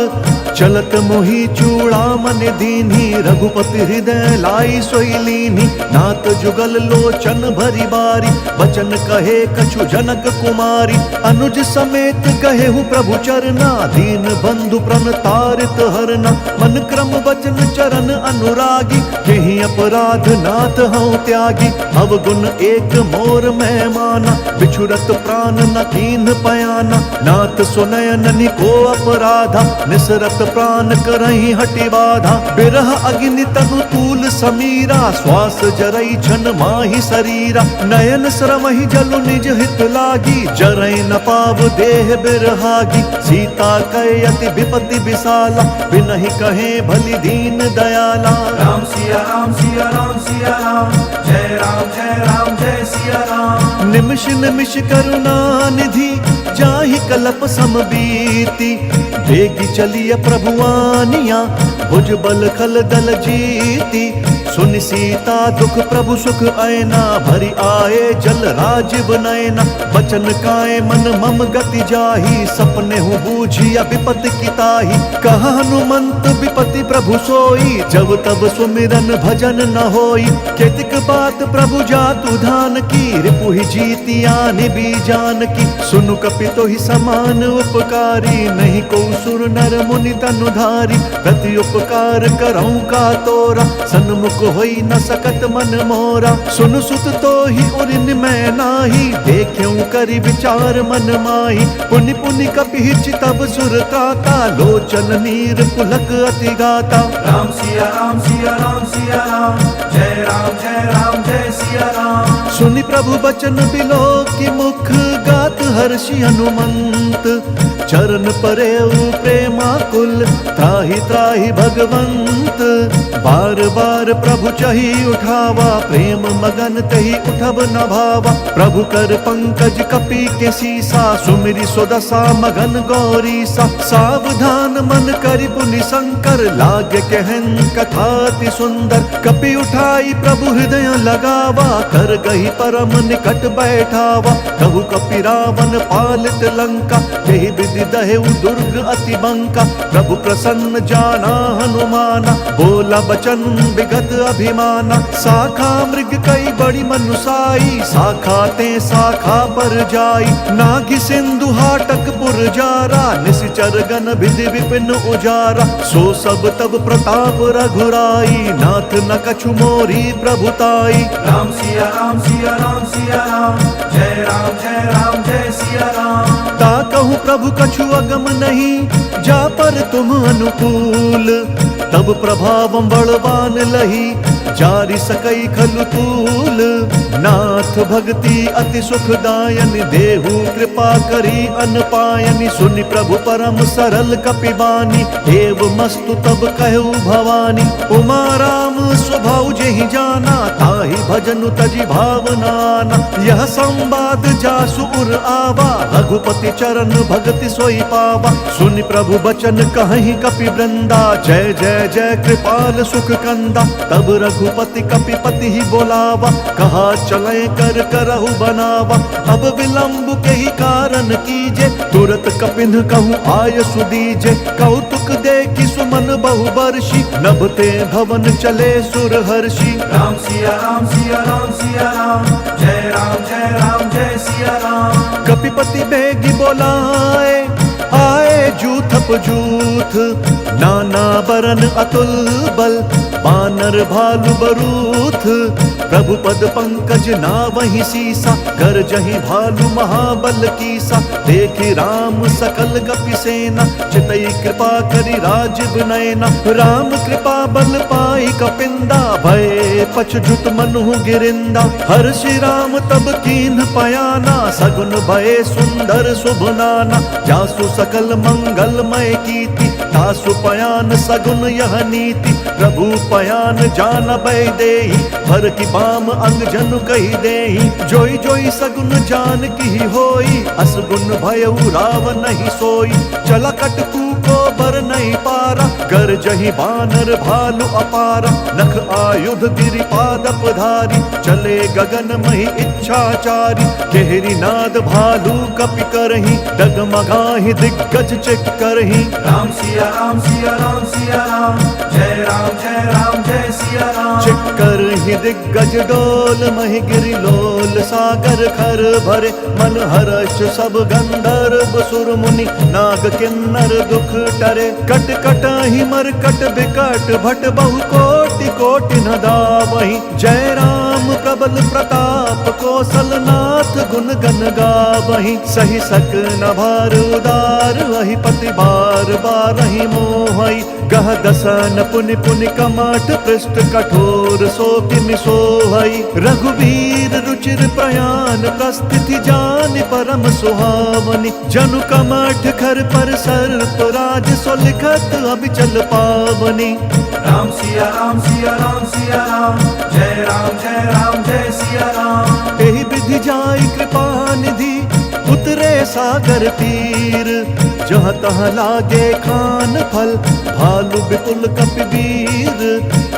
S1: चलत मोहि चूड़ामन दीन्ही रघुपति हृदय लाई सोई लीन्ही। नाथ जुगल लोचन भरी बारी बचन कहे कछु जनक कुमारी। अनुज समेत कहेहु प्रभु चरना दीन बंधु प्रण तारित हरना। मन क्रम वचन चरण अनुरागी यही अपराध नाथ हूँ त्यागी। अवगुण एक मोर मैं माना बिछुरत प्राण न कीन पयाना। नाथ सुनयन को अपराधा निसरत प्राण करही हटि बाधा। बिरह अग्नि तनु तूल समीरा श्वास जरई छन माही शरीरा। नयन श्रमहि जलु निज हित लागी जरई न पाव देह बिरहागी। सीता कहे अति विपति विशाला बिनहि कहे भली दीन दयाला।
S2: राम सिया राम सिया राम सिया राम जय राम जय सिया राम।
S1: निमिष निमिष करुणा निधि जाहि कलप समबीति। बेगी चलिय प्रभुआनिया भुज बल खल दल जीती। सुनि सीता दुख प्रभु सुख ऐना भरी आए जल राजीव नयना। बचन काए मन मम गति जाही सपने हूँ बूझिया विपति की ताही। कहा हनुमंत विपति प्रभु सोई जब तब सुमिरन भजन न होई। केतिक बात प्रभु जातु धान की रिपुहि जीती आनि बीजान की। सुनु कपितो ही समान उपकारी नहीं को सुर नर मुनि तनुधारी। प्रति उपकार करऊं का तोरा सन्मुख होई न सकत मन मोरा। सुन सुत तो ही उरिन मैं नाही देख्यूं करि विचार मन माही। पुनि पुनि कपि तब सुर त्राता लोचन नीर पुलक अति गाता।
S2: राम सिया राम सिया राम सिया राम जय राम जय सिया राम।
S1: सुनि प्रभु बचन बिलो की मुख गात हर्षि हनुमंत। चरण परेउ प्रेमाकुल त्राहि त्राहि भगवंत। बार बार प्रभु चही उठावा प्रेम मगन तही उठब न भावा। प्रभु कर पंकज कपि के सीसा सुमिरि सुदशा मगन गौरीसा। सावधान मन करि पुनि शंकर लाग कहन कथाति सुंदर। कपि उठाई प्रभु हृदय लगावा कर गही परम निकट बैठावा। कहु कपि रावण पालित लंका यही विधि दहेउ दुर्ग अति बंका। प्रभु प्रसन्न जाना हनुमाना बोला बचन विगत अभिमाना। शाखा मृग कई बड़ी मनुसाई शाखा ते शाखा पर जाई। नागि सिंधु हाटक पुर जारा निशिचर गण विधि विपिन उजारा। सो सब तब प्रताप रघुराई नाथ न कछु मोरी प्रभुताई।
S2: राम सिया राम सिया राम सिया राम जय राम जय सिया राम।
S1: ता कहूँ कहूँ प्रभु कछु अगम नहीं, जा पर तुम अनुकूल। तब प्रभावम बलवान लही, जारि सकई खलु तूल। नाथ भक्ति अति सुखदायन, देहु कृपा करी अनपायनि। सुनि प्रभु परम सरल कपिबानी, एव मस्तु तब कहु भवानी। उमा राम स्वभाव जेहि जाना, ताहि भजनु तजि भावनाना। यह संवाद जासु उर आवा, रघुपति चरण भगति सोई पावा। सुनि प्रभु बचन कहहि कपि वृंदा, जय जय जय कृपाल सुख कंदा। तब रघुपति कपिपति ही बोलावा, कहा चले कर करहु बनावा। अब विलंब के ही कारण कीजे, तुरत कपिन कहूँ आय सुदीजे। कौतुक देखि सुमन बहु बर्षि, नभते भवन चले सुर हर्षि।
S2: राम सिया राम सिया राम सिया राम, जय राम जय राम जय सिया राम।
S1: कपिपति बेगी बोलाए, आए जूथप जूथ। नाना बरन अतुल बल, बानर भालु बरूथ। प्रभु पद पंकज नावहि सीसा, गरजहि भालु महाबल कीसा। देखि राम सकल कपि सेना, चितई कृपा करि राजीव नयना। राम कृपा बल पाई कपिंदा, भय पछजुत मनु गिरिंदा। हर्षि राम तब कीन्ह पयाना, सगुन भय सुंदर शुभ नाना। जासु सकल मंगलमय कीर्ति, तासु पयान सगुन यह नीति। प्रभु पयान जानबै देहि, भर की बाम अंग जनु कहि देहि। जोई जोई सगुन जान की होई, असगुन भयउ राव नहीं सोई। चला कटकू को बर नहीं पारा, गरजहि बानर भालु अपारा। नख आयुध गिरिपाद पधारी, चले गगन महि इच्छाचारी। केहरी नाद भालु कपि करहि, डगमगाहि दिग्गज चित करहि।
S2: राम सिया राम सिया राम सिया राम, जय राम जय सिया राम।
S1: चिक्कर ही दिग्गज डोल, महि गिरि लोल सागर खर भरे। मन हर्ष सब गंधर्व सुर मुनि, नाग किन्नर दुख टरे। कट कट ही मरकट बिकट, भट बहु कोटि कोटि न दावहि। जय राम प्रबल प्रताप, कौशल नाथ गुण गन गावहि। सही सक न भार उदार, वही पति बार बारहि मोहई। गह दसन पुनि पुनि कमठ, पृष्ठ कठोर सो किमि सोहई। रघुवीर रुचिर प्रयाण, प्रस्थिति जान परम सुहावनी। जनु कमठ खर पर सर्प राज, सो लिखत अबिचल पावनी।
S2: राम सिया राम सिया राम सिया राम, जय राम जय सिया राम।
S1: एहि विधि जाई कृपा निधि, उतरे सागर तीर। जहाँ तहाँ लागे खान फल, भालु विपुल कपिवीर।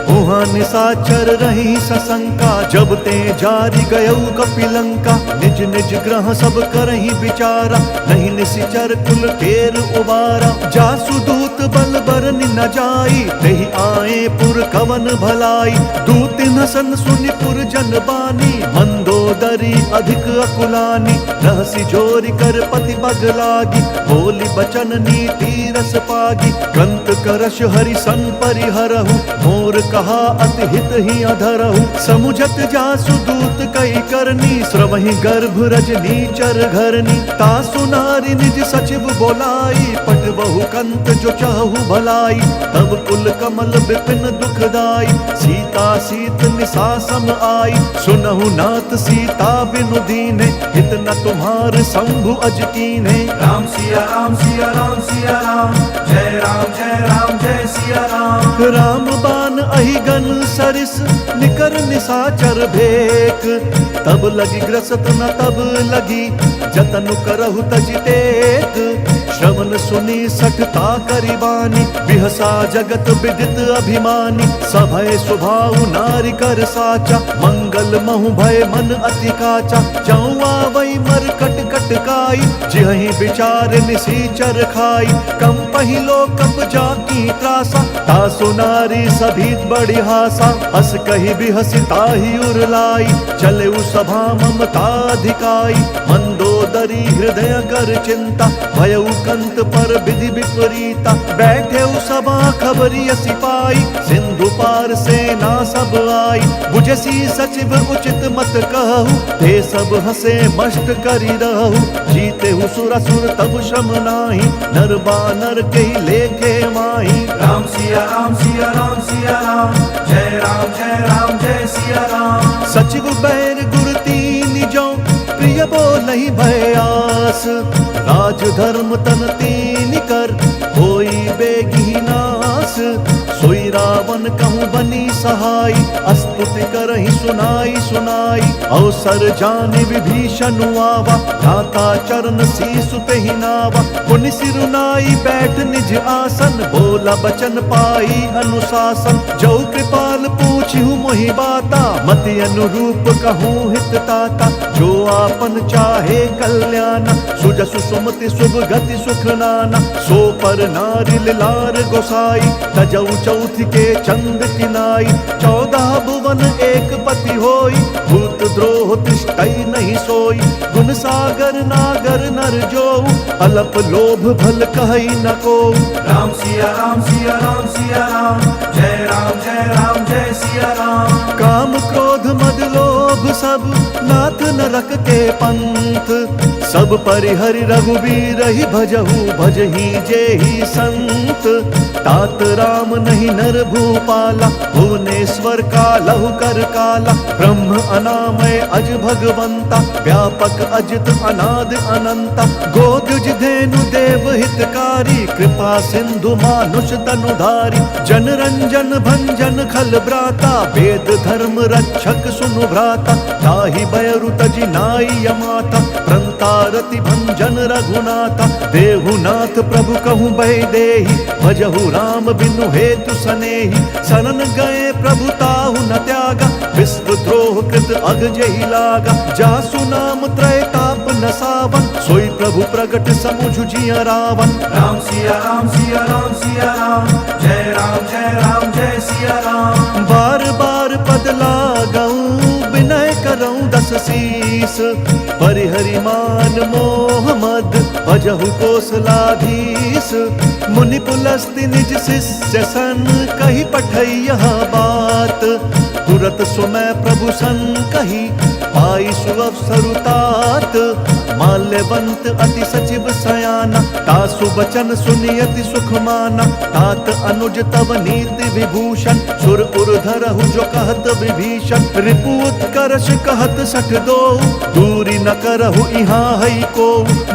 S1: उहाँ निशाचर रही सशंका, जब ते जारी गयऊ कपिलंका। निज निज ग्रह सब करही विचारा, नहीं निशिचर कुल केर उबारा। जासु दूत बल बरनि न जाई, तेहि आए पुर कवन भलाई। दूत नसन सुनि पुर जन बानी, मंदोदरी अधिक अकुलानी। रहसी जोरी कर पति बग लागी, बोली बचन नीति रस पागी। कंत करश हरि सन परिहरहु, मोर कहा अति हित ही अधरहु। समुझत जासु दूत कई करनी, श्रवहि गर्भ रजनी चर घरनी। तासु नारी निज सचिव बोलाई, पट बहु कंत जो चाहु भलाई। तब कुल कमल विपिन दुखदाई, सीता सीत निशा सम आई। सुनहु नाथ सीता बिनु दीने, हित न तुम्हार शंभु अज कीन्हे।
S2: राम सिया राम सिया राम सिया राम, जय राम जय सिया राम।
S1: राम बान अहिगन सरिस, निकर निशाचर भेक। तब लगी ग्रसत न तब लगी, जतनु करहु तजि टेक। श्रवण सुनी सठता करिबानी, बिहसा जगत विदित अभिमानी। सभय स्वभाव नारी कर साचा, मंगल महु भय मन अति काचा। जाऊँ आवई मर कट कट काई, जिहि विचार निशीचर खाई। कम पहिलो कप जाकी त्रासा, तासु नारी सभी बड़ी हासा। हस कही बिहसी ताहि उरलाई, चले सभा ममताधिकाई। मंदोदरी हृदय कर चिंता, भयउ कंत पर विधि विपरीता। बैठे सभा खबरिय सिपाही, सिंधु पार सेना सब आई। बुझसी सचिव उचित मत कह, कहु, ते सब हंसे मस्त करी रहु। जीते हु सुर असुर तब श्रम नाही, नर बानर के लेखे माही।
S2: राम सिया राम सिया राम सिया राम, जय राम जय सिया राम।
S1: सचिव बैर गुर तीन जो, प्रिय बोलहि भयास। राज धर्म तन तीन कर, होई बेगी नास। सोई रावण कहूँ बनी सहाय, अस्तुति करहि सुनाई सुनाई। अवसर जाने विभीषण आवा, धाता चरण सीसु तेहि नावा। पुनि सिरुनाई बैठ निज आसन, बोला बचन पाई अनुशासन। जो कृपाल पूछिहु मोहि बाता, मति अनुरूप कहूँ हित ताता। जो आपन चाहे कल्याण, सुजसु सुमति शुभ गति सुख नाना। सो पर नारि लार गोसाई, तजौ चौथ के चंद किनाई। 14 भुवन एक पति होई, भूत द्रोह तिष्ठई नहीं सोई। गुण सागर नागर नर जोऊ, अलप लोभ भल कहई न कोऊ।
S2: राम सिया राम सिया राम सिया राम, जय राम जय सिया राम।
S1: काम क्रोध मद लोभ सब, नाथ नरक के पंथ। सब परिहरि रघुबीर ही भजहु, भजहि जेहि संत। तात राम नहीं नर भूपाला, भुवनेश्वर कालहु कर काला। ब्रह्म अनामय अज भगवंता, व्यापक अजित अनाद अनंता। गोदुज धेनु देव हितकारी, कृपा सिंधु मानुष तनुधारी। जन रंजन भंजन खल ब्राता, वेद धर्म रक्षक सुनु भ्राता। ताहि बयरु तजि नाई यमाता, प्रंतारति भंजन रघुनाथा। देहुनाथ प्रभु कहूँ बहि देहि, भजहु राम बिनु हेतु सनेहि। शरण गए प्रभु ताहु न त्यागा, विश्व द्रोह कृत अग जेहि लागा। जासु नाम त्रय ताप न सावन, सोई प्रभु प्रगट समुझ जिय रावण।
S2: राम सिया राम सिया राम सिया राम, जय राम जय सिया राम।
S1: बार बार पद लागऊं, विनय करऊं 10 शीस। परिहरि मान मोह मद, भजहु कोसलाधीश। मुनि पुलस्ति निज शिष्य सन, कही पठई यह बात। तुरत सुमय प्रभु सन कही, पाई सुअवसरु तात। माल्यवंत अति सचिव सयाना, तासु बचन सुनि अति सुख माना। तात अनुज तव नीति विभूषण, सुर उर धरहु जो कहत विभीषण। रिपु उत्कर्ष कहत 62, दूरी न करहु इहाँ हई को।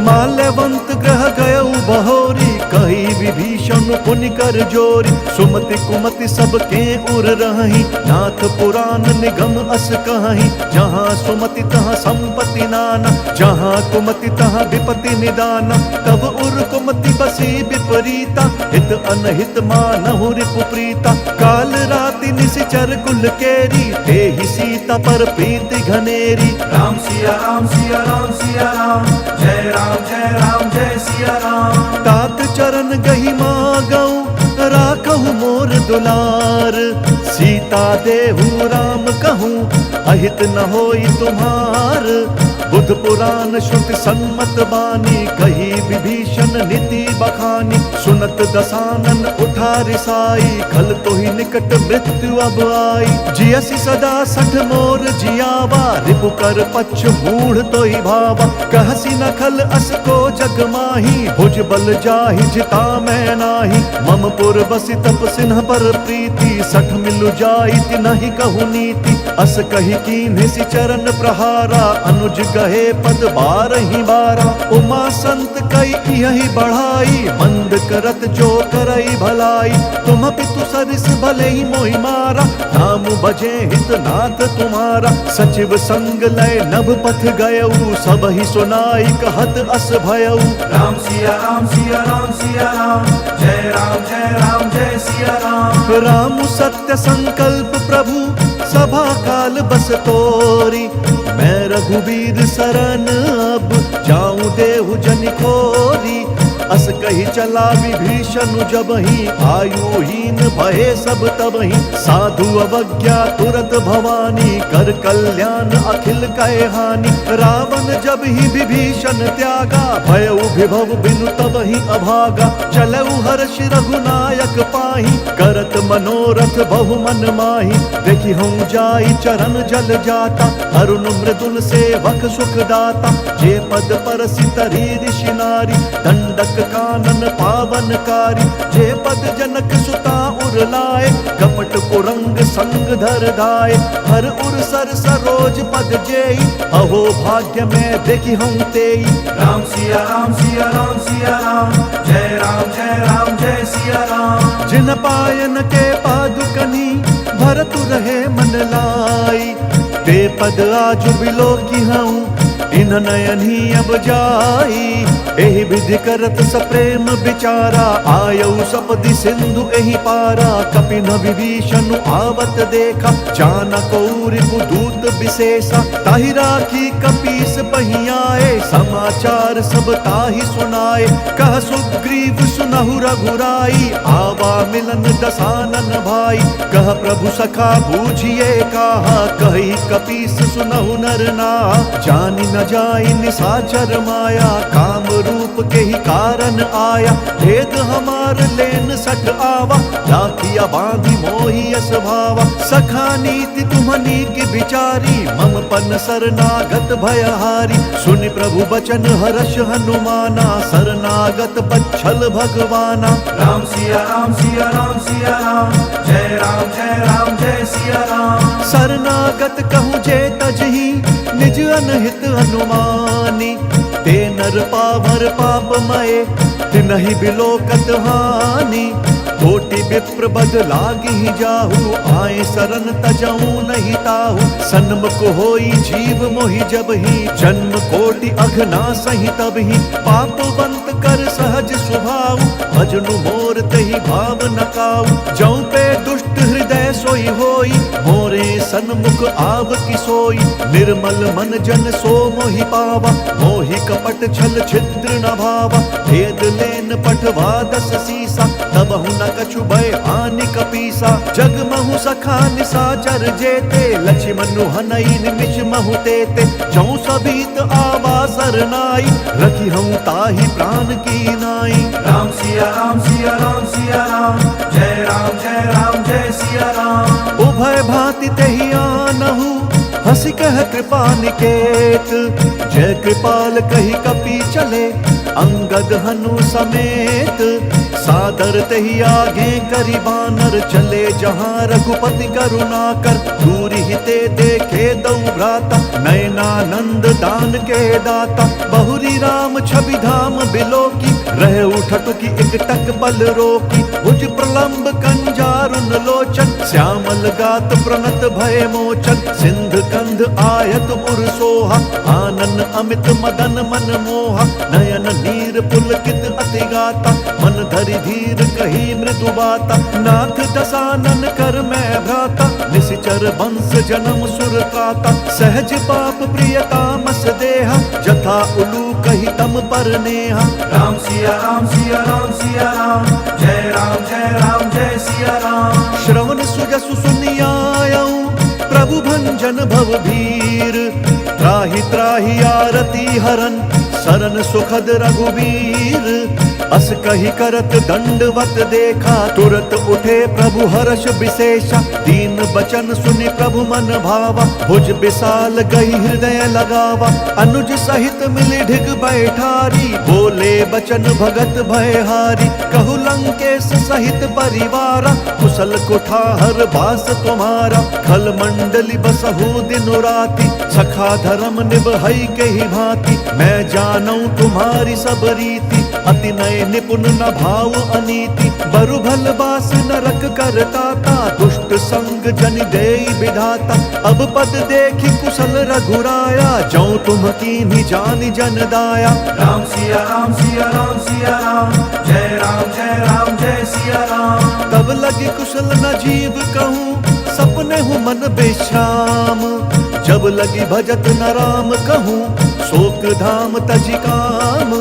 S1: माल्यवंत ग्रह गयउ बहोरी, कही विभीषण पुनि कर जोरी। सुमति कुमति सब के उर रहहि, नाथ पुराण निगम अस कहहि। जहाँ सुमति तहाँ संपत्ति नाना, जहाँ कुमति तहाँ विपत्ति निदाना। तब उर कुमति बसी विपरीता, हित अनहित मानहु रिपु प्रीता। काल राति निशिचर कुल केरी, तेहि सीता पर प्रीति घनेरी।
S2: राम सिया राम सिया राम सिया राम, जय राम जय सिया राम।
S1: तात चरण गहि मागऊं, राखहु मोर दुलार। सीता देहु राम कहूँ, अहित न होई तुम्हार। बुध पुराण श्रुति सन्मत बानी, कही विभीषण नीति बखानी। सुनत दसानन उठा रिसाई, खल तो ही निकट मृत्यु अब आई। जियसि सदा 60 मोर जियावा, रिपु कर पक्ष मूढ़ तो ही भावा। कहसी न खल अस को जग माही, भुज बल जाहि जिता मैं नाही। मम पुर बसि तप सिन्ह पर प्रीति, 60 मिलु जाइत नहीं कहु नीति। अस कही कीन्हि सि चरण प्रहारा, अनुज गहे पद 12 बारा। उमा संत कई यही बढ़ाई, मंद करत जो करई भलाई। तुम पितु सरिस भले ही मोहि मारा, नाम बजे हित नाथ तुम्हारा। सचिव संग लय नभ पथ गयऊ, सब ही सुनाई कहत अस भयऊ।
S2: राम सिया राम सिया राम सिया राम, जय राम जय सिया राम।
S1: राम सत्य संकल्प प्रभु, सभा काल बस तोरी। मैं रघुबीर शरण अब, जाऊं देहु जन खोरी। अस कही चला विभीषण जबहि आयुहीन भये सब तबहि साधु अवज्ञा तुरत भवानी कर कल्याण अखिल कहे हानि रावण जब ही विभीषण त्यागा भयउ विभव बिनु तबहि अभागा चलऊ हर्ष रघुनायक पाहि करत मनोरथ बहु मन माहि देखि हम जाई चरण जल जाता अरुण मृदुल सेवक सुख दाता जे पद परसि तरी ऋषि नारी दंडक कानन पावनकारी जे पद जनक सुता उर लाए कपट कुरंग संग धर धाय हर उर सर सरोज पद जेई अहो भाग्य में देखि हम तेई
S2: राम सिया राम सिया राम सिया राम जय राम जय राम जय सिया राम
S1: जिन पायन के पादुकनी भरतु रहे मन लाई ते पद आज बिलो की हूँ इन नयन ही अब जाई एहि विधि करत सप्रेम विचारा आयऊ सपदि सिंधु एहि पारा कपिन विभीषण आवत देखा जाना कौरि दूत विशेषा ताहि राखी कपीस पहियाए समाचार सब ताहि सुनाए कह सुग्रीव सुनहु रघुराई आवा मिलन दसानन भाई कह प्रभु सखा बूझिए कहा कही कपीस सुनहु नर ना जानि न जाई निसाचर माया काम रूप के ही कारण आया भेद हमार लेन सठ आवा राखिया बांधी मोही स्वभावा सखा नीति तुम्हनी की बिचारी मम पन शरणागत भयहारी सुनि प्रभु बचन हर्ष हनुमाना शरणागत बच्छल भगवाना
S2: राम सिया राम सिया राम सिया राम जय राम जय राम जय सिया राम
S1: शरणागत कहूँ जे तजही निज अनहित हनुमानी ते नर पावर पापमय तिनहि बिलोकत हानि कोटि विप्र बद लागी जाहु आए शरण तजहु नहीं ताहु सन्मुख होई जीव मोहि जब ही जन्म कोटि अघना सही तब ही पापवंत कर सहज स्वभाव भजनु मोर तहि भाव नकाऊ जौ पे दुष्ट हृदय सोई होई मोरे सन्मुख आव की सोई निर्मल मन जन सो मोहि पावा मोहि कपट छल छिद्र न भावा भेद लेन पठवा दस सीसा तबहु न कछु भय हानि कपीसा जग महु सखा निसाचर जेते लक्ष्मण हनई निमिष महु तेते जौ सभीत आवा सरनाई रखी हम ताहि प्राण की नाई
S2: राम सिया राम सिया राम सिया राम जय राम जय सिया राम
S1: उभय भांति तेहि आनहु हंसी कह कृपा निकेत जय कृपाल कही कपी चले अंगद हनु समेत सादर तही आगे करी बानर चले जहाँ रघुपति करुणा कर दूरी हिते देखे दौ भ्राता नयनानंद दान के दाता बहुरी राम छवि धाम बिलो की रह उठट की एक टक बल रोकी भुज प्रलंब कंजारुन लोचन श्यामल गात प्रणत भय मोचन सिंध कंध आयत उर सोहा आनन अमित मदन मन मोहा नयन नीर पुलकित अति गाता मन धरि धीर कही मृदु बाता नाथ दसानन कर मैं भ्राता निशिचर वंश जन्म सुर त्राता सहज पाप प्रियतामस देहा जथा उलू कही तम पर नेहा
S2: राम सिया राम सिया राम सिया राम जय सिया राम
S1: श्रवण सुजसु सुनियायऊ प्रभु भंजन भव भीर त्राहि त्राहि आरती हरन शरण सुखद रघुवीर अस कही करत दंडवत देखा तुरत उठे प्रभु हर्ष विशेषा दीन बचन सुनि प्रभु मन भावा भुज विशाल गई हृदय लगावा अनुज सहित मिली ढिग बैठारी बोले बचन भगत भयहारी कहु लंकेश सहित परिवारा कुशल कुठार बास तुम्हारा खल मंडली बसहु दिन राति सखा धर्म निभई के ही भांति मैं जानू तुम्हारी सब रीति अति नय निपुण न भाव अनीति बरु भल बास नरक करताता दुष्ट संग जन देई विधाता अब पद देखी कुशल रघुराया जौ तुम कीन्ही जानि जन दाया
S2: राम सिया राम सिया राम सिया राम जय सिया राम
S1: तब लगी कुशल न जीव कहूँ सपने हूँ मन बेश्राम जब लगी भजत न राम कहूँ शोक धाम तजि काम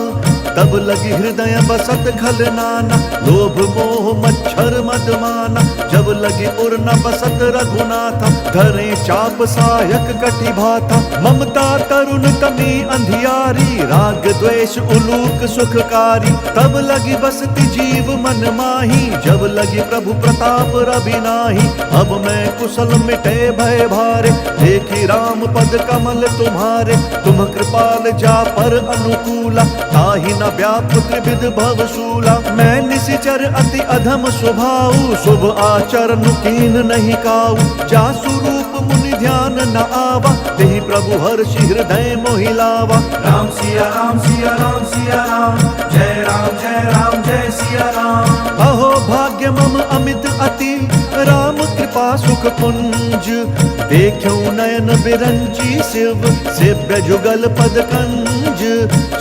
S1: तब लगी हृदय बसत खल नाना, लोभ मोह मच्छर मद माना। जब लगी उर न बसत रघुनाथा, धरे चाप सायक कटि भाथा। ममता तरुण तमी अंधियारी, राग द्वेष उलूक सुखकारी। तब लगी बसती जीव मन माही, जब लगी प्रभु प्रताप रवि नाही। अब मैं कुशल मिटे भय भारे, देखी राम पद कमल तुम्हारे। तुम कृपाल जा पर अनुकूला, ताहि न व्याप त्रिविध भवशूला। मैं निशिचर अति अधम स्वभाव, शुभ आचरण कीन नहीं काऊ। जासु रूप मुनि ध्यान न आवा, तेहि प्रभु हर्षि हृदय मोहि लावा।
S2: राम सिया राम सिया राम सिया राम, जय राम जय सिया राम।
S1: अहो भाग्य मम अमित अति, राम कृपा सुख पुंज। देखूं नयन बिरंची शिव, सेव्य जुगल पद कंज।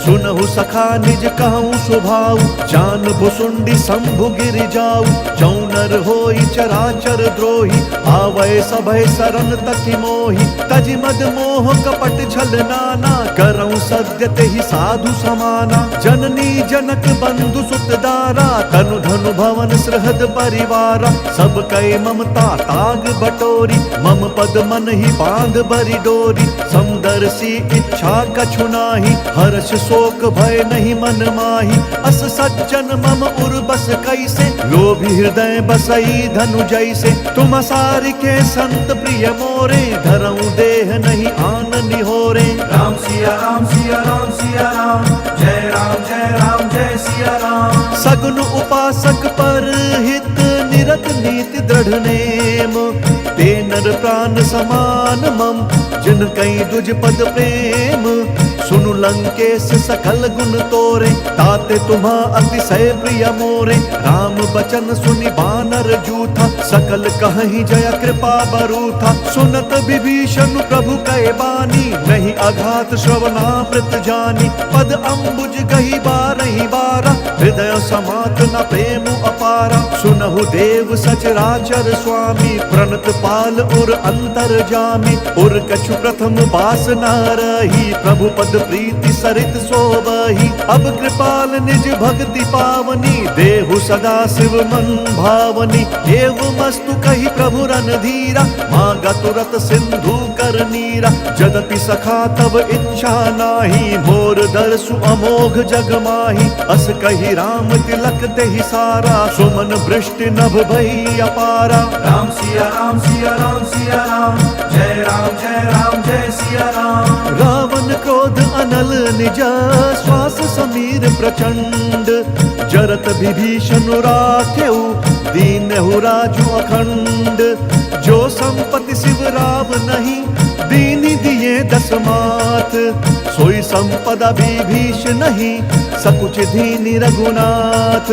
S1: सुनहु सखा निज कहूँ स्वभाव, जान भुसुंडी शंभु गिर जाऊ। जौनर होई चराचर द्रोही, आवै सभय सरन तकि मोहि। तजि मद मोह कपट छल नाना, करऊं सद्य तेहि साधु समाना। जननी जनक बंधु सुत दारा, तनु धनु भवन सृहद परिवारा। सब कै ममता ताग बटोरी, मम पद मन ही बांध बरी डोरी। समदर्शी इच्छा कछु नाही, हर्ष शोक भय नहीं मन माही। अस सज्जन मम उर बस कैसे, लोभी हृदय बसई धनु जैसे। तुम सारि के संत प्रिय मोरे, धरऊं देह नहीं आन निहोरे।
S2: राम सिया राम सिया राम सिया राम, जय राम जय सिया राम।
S1: सगुन उपासक पर हित, निरत नीति दृढ़ नेम। ते नर प्राण समान मम, जिन कई दुज पद प्रेम। सुनु लंकेश सकल गुण तोरे, ताते तुम्हा अतिशय प्रिय मोरे। राम बचन सुनि बानर जूथा, सकल कहीं जय कृपा बरूथा। सुनत विभीषण प्रभु कै बानी, नहीं अघात श्रवणामृत जानी। पद अम्बुज गही बारही बारा, हृदय समात न प्रेम अपारा। सुनहु देव सचराचर स्वामी, प्रणत पाल उर अंतर जामी। उर कछु प्रथम बास न रही, प्रभु पद प्रीति सरित सोबही। अब कृपाल निज भक्ति पावनी, देहु सदा शिव मन भावनी। एवमस्तु कही प्रभु रणधीरा, मांगा तुरत सिंधु कर नीरा। जदपि सखा तब इच्छा नाही, मोर दर्शु अमोघ जग माही। अस कही राम तिलक तेहि सारा, सुमन वृष्टि नभ भई अपारा।
S2: राम सिया राम सिया राम सिया राम, जय राम जय सिया राम।
S1: रावण क्रोध अनल निज, श्वास समीर प्रचंड। जरत विभीषण राखेउ, दीनहु राजु अखंड। जो संपत्ति शिव राव नहीं, दीनी दिए दस मात। सोई संपदा विभीष नहीं, सकुच दीनी रघुनाथ।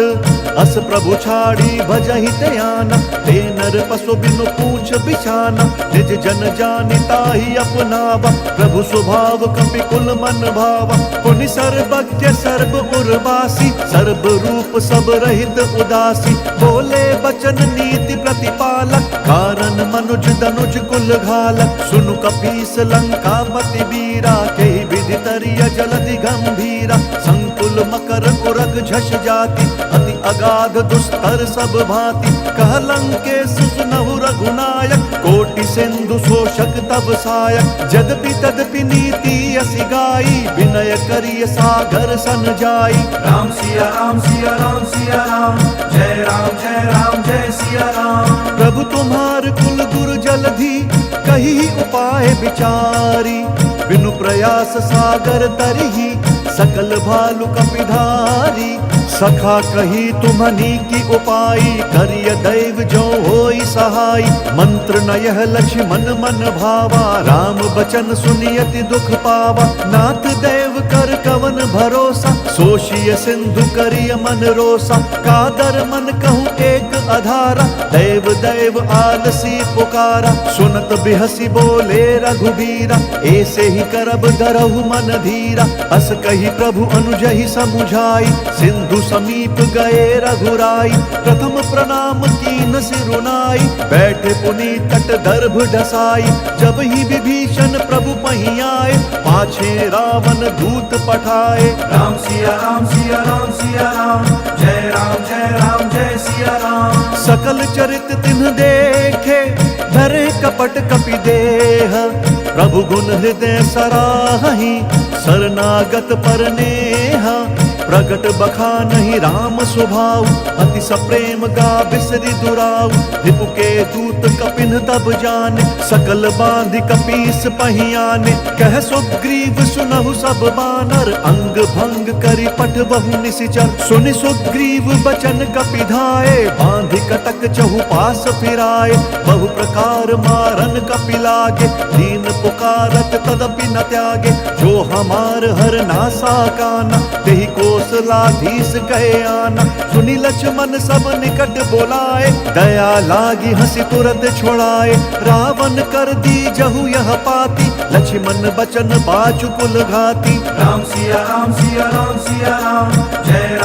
S1: अस प्रभु छाड़ी भजहि त्याना, ते नर पशु बिनु पूछ बिछाना। निज जन जानि ताहि अपनावा, प्रभु स्वभाव कपि कुल मन भावा। पुनि सर्वज्ञ सर्व उर्वासी, सर्व रूप सब रहित उदासी। बोले बचन नीति प्रतिपालक, कारण मनुज दनुज कुल घालक। सुनु कपीस लंकापति वीरा, केहि विधि तरिय जलधि गंभीरा। संकुल मकर उरग झष जाति, अति अगाध दुस्तर सब भांति। कह लंकेश सुनहु रघुनायक, कोटि सिंधु शोषक तब सायक। जदपि तदपि नीति असि गाई, विनय करिय सागर सन जाई।
S2: राम सिया राम सिया राम सिया राम, जय राम जय सिया राम।
S1: प्रभु तुम्हार कुल गुरु जलधि, कही उपाय विचारी। बिनु प्रयास सागर तरही, सकल भालु कपिधारी। सखा कही तुम्हनी की उपाई, करिय दैव जो होई सहाय। मंत्र न यह लक्ष्मण मन भावा, राम बचन सुनियति दुख पावा। नाथ देव कर कवन भरोसा, सोशिय सिंधु करिय मन रोसा। कादर मन कहूँ एक अधारा, देव देव आलसी पुकारा। सुनत बिहसी बोले रघुबीरा, ऐसे ही करब धरहु मन धीरा। अस कही कही प्रभु अनुजहि समुझाई, सिंधु समीप गए रघुराई। प्रथम प्रणाम कीन सिरुनाई, बैठे पुनि तट दर्भ ढसाई। जब ही विभीषण प्रभु पहीं आए, पाछे रावण दूत पठाए।
S2: राम सिया राम सिया राम सिया राम, जय राम जय सिया राम।
S1: सकल चरित तिन्ह देखे, धरे कपट कपि देह। प्रभु गुण हृदय सराहि, शरणागत पर नेहा। प्रगट बखानहि राम स्वभाव, अति सप्रेम गा बिसरि दुराऊ। रिपु के दूत कपिन तब जाने, सकल बांधि कपीस पहीं आने। कह सुग्रीव सुनहु सब बानर, अंग भंग करि पठबहु निशिचर। सुनि सुग्रीव बचन कपि धाये, बांधि कटक चहुपास फिराए। बहु प्रकार मारन कपि लागे, दीन पुकारत तदपि न त्यागे। जो हमार हर नासा काना, तेहि कौशलाधीश कहे आना। सुनि लक्ष्मण सब निकट बोलाए, दया लागी हंसी तुरत छोड़ाए। रावण कर दी जहु यह पाती, लक्ष्मण बचन बाचु कुल घाती।
S2: राम सिया राम सिया राम सिया राम, जय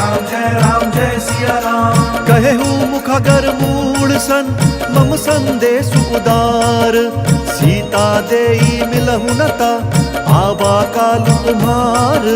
S2: राम जय सिया राम।
S1: कहेहु मुखगर मूढ़ सन, मम संदेश उदार। सीता देई मिलहु नता, आवा काल तुम्हार।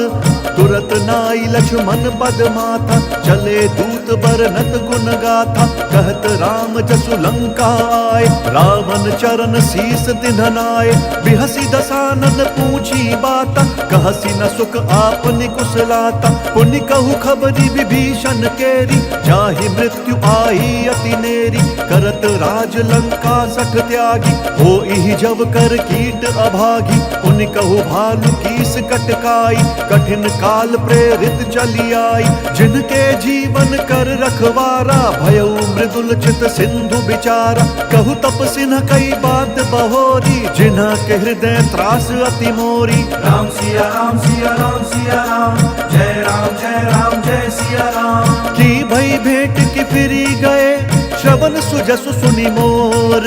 S1: तुरत नाई लक्ष्मण पद माथा, चले दूत बरनत गुण गाथा। कहत राम जसु लंका आए, रावण चरण शीस तिन्हनाए। बिहसी दसानन पूछी बाता, कहसी न सुख आपनि कुशलाता। पुनि कहु खबरी विभीषण केरी, जाहि मृत्यु आई अति नेरी। करत राज लंका सठ त्यागी, होई जब कर कीट अभागी। पुनि कहु भालु कीस कटकाई, कठिन काल प्रेरित चली आई। जिनके जीवन कर रखवारा, भयउ मृदुल चित सिंधु बिचारा। कहु तपसिन कई बात बहोरी, जिन्हा के हृदय त्रास अति मोरी।
S2: राम सिया राम सिया राम सिया राम, जय राम जय सिया राम।
S1: की भई भेंट की फिरी गए, श्रवण सुजसु सुनि मोर।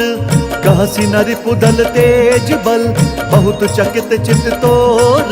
S1: कहसी नरि पुदल तेज बल, बहुत चकित चित तोर।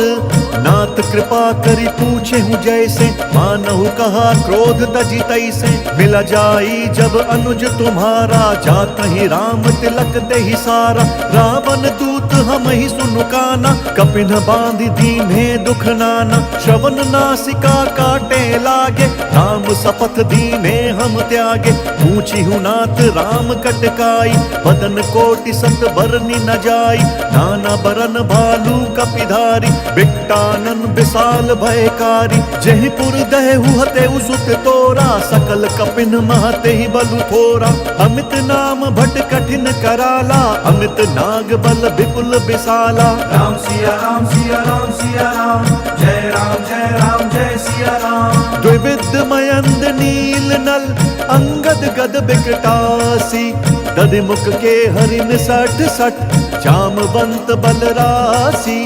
S1: नाथ कृपा करि पूछे हूँ जैसे, मानहु कहा क्रोध तजी तैसे। मिला जाई जब अनुज तुम्हारा, जात ही राम तिलक देहि सारा। रावण दूत हम ही सुनु काना, कपिन बांधि दीन्हे दुख नाना। श्रवण नासिका काटे लागे, राम शपथ दीन्हे हम त्यागे। पूछी हूँ नाथ राम कटकाई, बदन कोटि सत बरनि न जाई। नाना बरन भालू कपिधारी, बिकटानन विशाल भयकारी। जहि पुर दहु हतेउ सुत तोरा, सकल कपिन महते ही बलु थोरा। अमित नाम भट कठिन कराला, अमित नाग बल विपुल विशाला।
S2: राम सिया राम सिया राम सिया राम, जय राम जय सिया राम।
S1: द्विविध मयंद नील नल, अंगद गद बिकटासी। दधिमुख के हरिन सठ सठ, जामवंत बलरासी।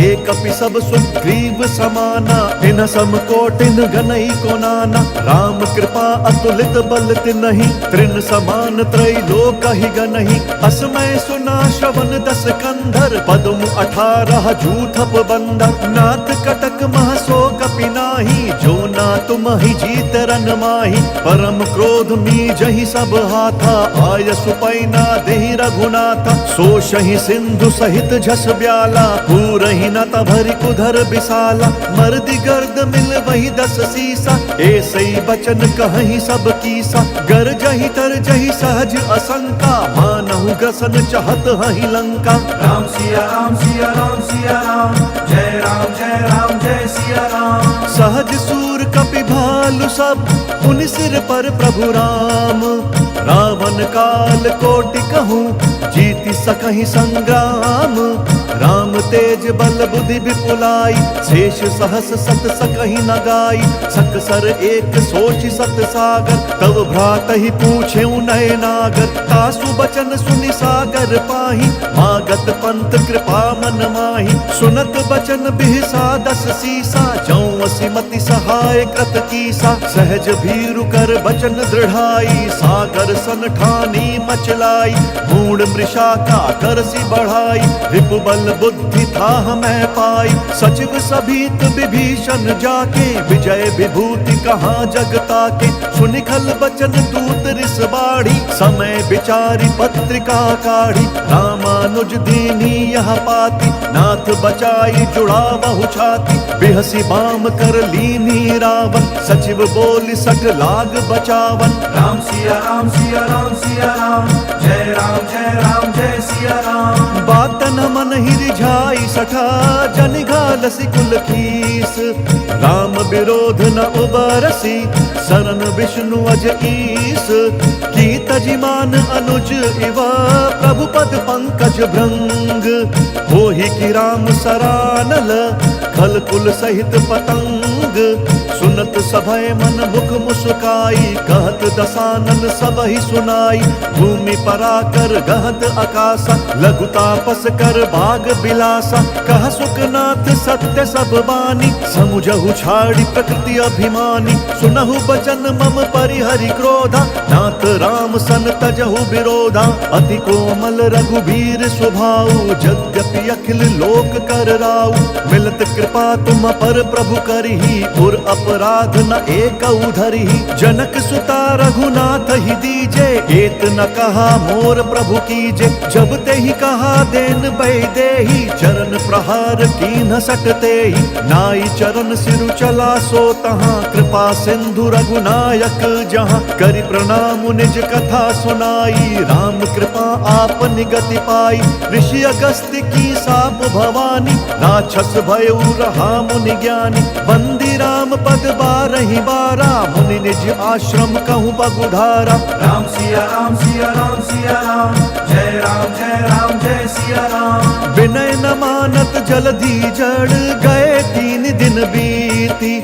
S1: एक अपि सब सुग्रीव समाना, इन सम कोटिन गनई को नाना। राम कृपा अतुलित बल तिनहि, त्रिन समान त्रैलोक ही गनहि। असमय सुना श्रवण दस कंधर, पद्म 18 जूथप बंदर। नाथ कटक मह सो कपि नाही, जो ना तुम ही जीत रन माही। परम क्रोध मी जहि सब हाथा, आय सुपैना देहि रघुनाथा। सोषहि सिंधु सहित झस ब्याला, पूरहि न तभरि कुधर विशाला। मर्दि गर्द मिल वही 10 सीसा, ऐसई बचन कहहि सब कीसा। गरजहि तरजहि सहज असंका, मानहु ग्रसन चहत हहि लंका।
S2: राम सिया राम सिया राम सिया राम, जय राम जय सिया राम।
S1: सहज सूर कपि भालु सब, उन सिर पर प्रभु राम। रावण काल कोटि कहूँ, जीति सकहि संग्राम। राम तेज बल बुद्धि विपुलाई, शेष सहस सत सकहि न गाई। सकसर एक सोच सत सागर, तब भ्रातहि पूछे नय नागर। तासु बचन सुनि सागर पाही, मागत पंथ कृपा मन माही। सुनत बचन बिहसा 10 सीसा, जौं सिमति सहाय कृत कीसा। सहज भीरु कर बचन दृढ़ाई, सागर सन ठानी मचलाई। मूढ़ मृषा का करसी बढ़ाई, रिपु बल बुद्धि बुद्धि था हमें पाई। सचिव सभीत विभीषण जाके विजय विभूति कहाँ जगता के। सुनिखल बचन दूत रिस बाढ़ी समय विचारी पत्रिका काढ़ी। रामानुज दीनी यह पाती नाथ बचाई जुड़ा बहु छाती। बिहसी बाम कर लीनी रावण सचिव बोली सठ लाग बचावन।
S2: राम सिया राम सिया राम सिया राम जय राम जय राम जय सिया राम।
S1: बात न मन ही रिझाई सठा जन घालसी कुल खीस। राम विरोध न उबरसी शरण विष्णु अज ईस। की तजिमान अनुज इवा प्रभु पद पंकज भृंग। होहि की राम सरानल खल कुल सहित पतंग। सुनत सभय मन मुख मुस्काई कहत दसानन सब ही सुनाई। भूमि पराकर गहत आकाशा लघु तापस कर भाग बिलासा। कह सुखनाथ सत्य सब बानी समुझहु छाड़ी प्रकृति अभिमानी। सुनहु बचन मम परिहरि क्रोधा नाथ राम सन तजहु विरोधा। अति कोमल रघुबीर स्वभाव यद्यपि अखिल लोक कर राउ। मिलत कृपा तुम पर प्रभु करही और अपराध न एक धरही। जनक सुता रघुनाथ ही दीजे एत न कहा मोर प्रभु कीजे। जब ते ही कहा देन बैदेही चरण प्रहार कीन्ह सकते ही। नाई चरण सिरु चला सो तहाँ कृपा सिंधु रघुनायक जहाँ। करि प्रणाम निज कथा सुनाई राम कृपा आप निगति पाई। ऋषि अगस्त्य की साप भवानी राक्षस भयउ रहा मुनि ज्ञानी। बंदी राम पद बारहि बारा मुनि निज आश्रम कहूँ बगुधारा।
S2: राम सिया राम सिया राम सिया राम जय राम जय सिया राम।
S1: विनय न मानत जलधि जड़ गए 3 दिन बीती।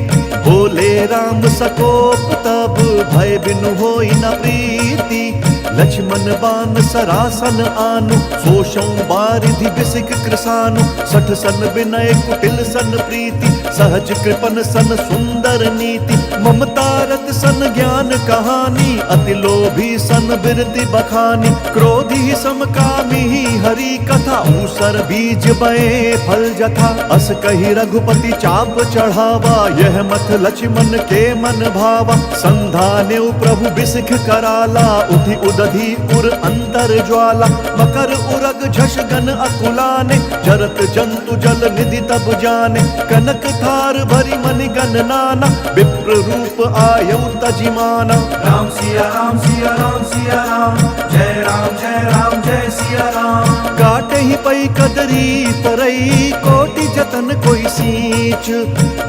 S1: बोले राम सकोप तब भय बिनु होई न प्रीति। लक्ष्मण बान सरासन आनु सोषौ बारिधि बिसिक कृसानु। 60 सन विनय कुटिल सन प्रीति सहज कृपन सन सुंदर नीति। ममता रत सन ज्ञान कहानी अति लोभी सन बिरति बखानी। क्रोधी समकामी हरि कथा ऊसर बीज बए फल जथा। अस कही रघुपति चाप चढ़ावा यह मत लक्ष्मण के मन भावा। संधाने प्रभु बिसिख कराला उधि उदधि उर अंतर ज्वाला। मकर उरग झष गन अकुलाने जरत जंतु जल निधि तब जाने। कनक थार भरी मनि गन नाना विप्र रूप आयु तजिमाना।
S2: राम सिया राम सिया राम सिया राम जय राम जय सिया राम।
S1: काटे ही पई कदरी तरई कोटि जतन कोई सींच।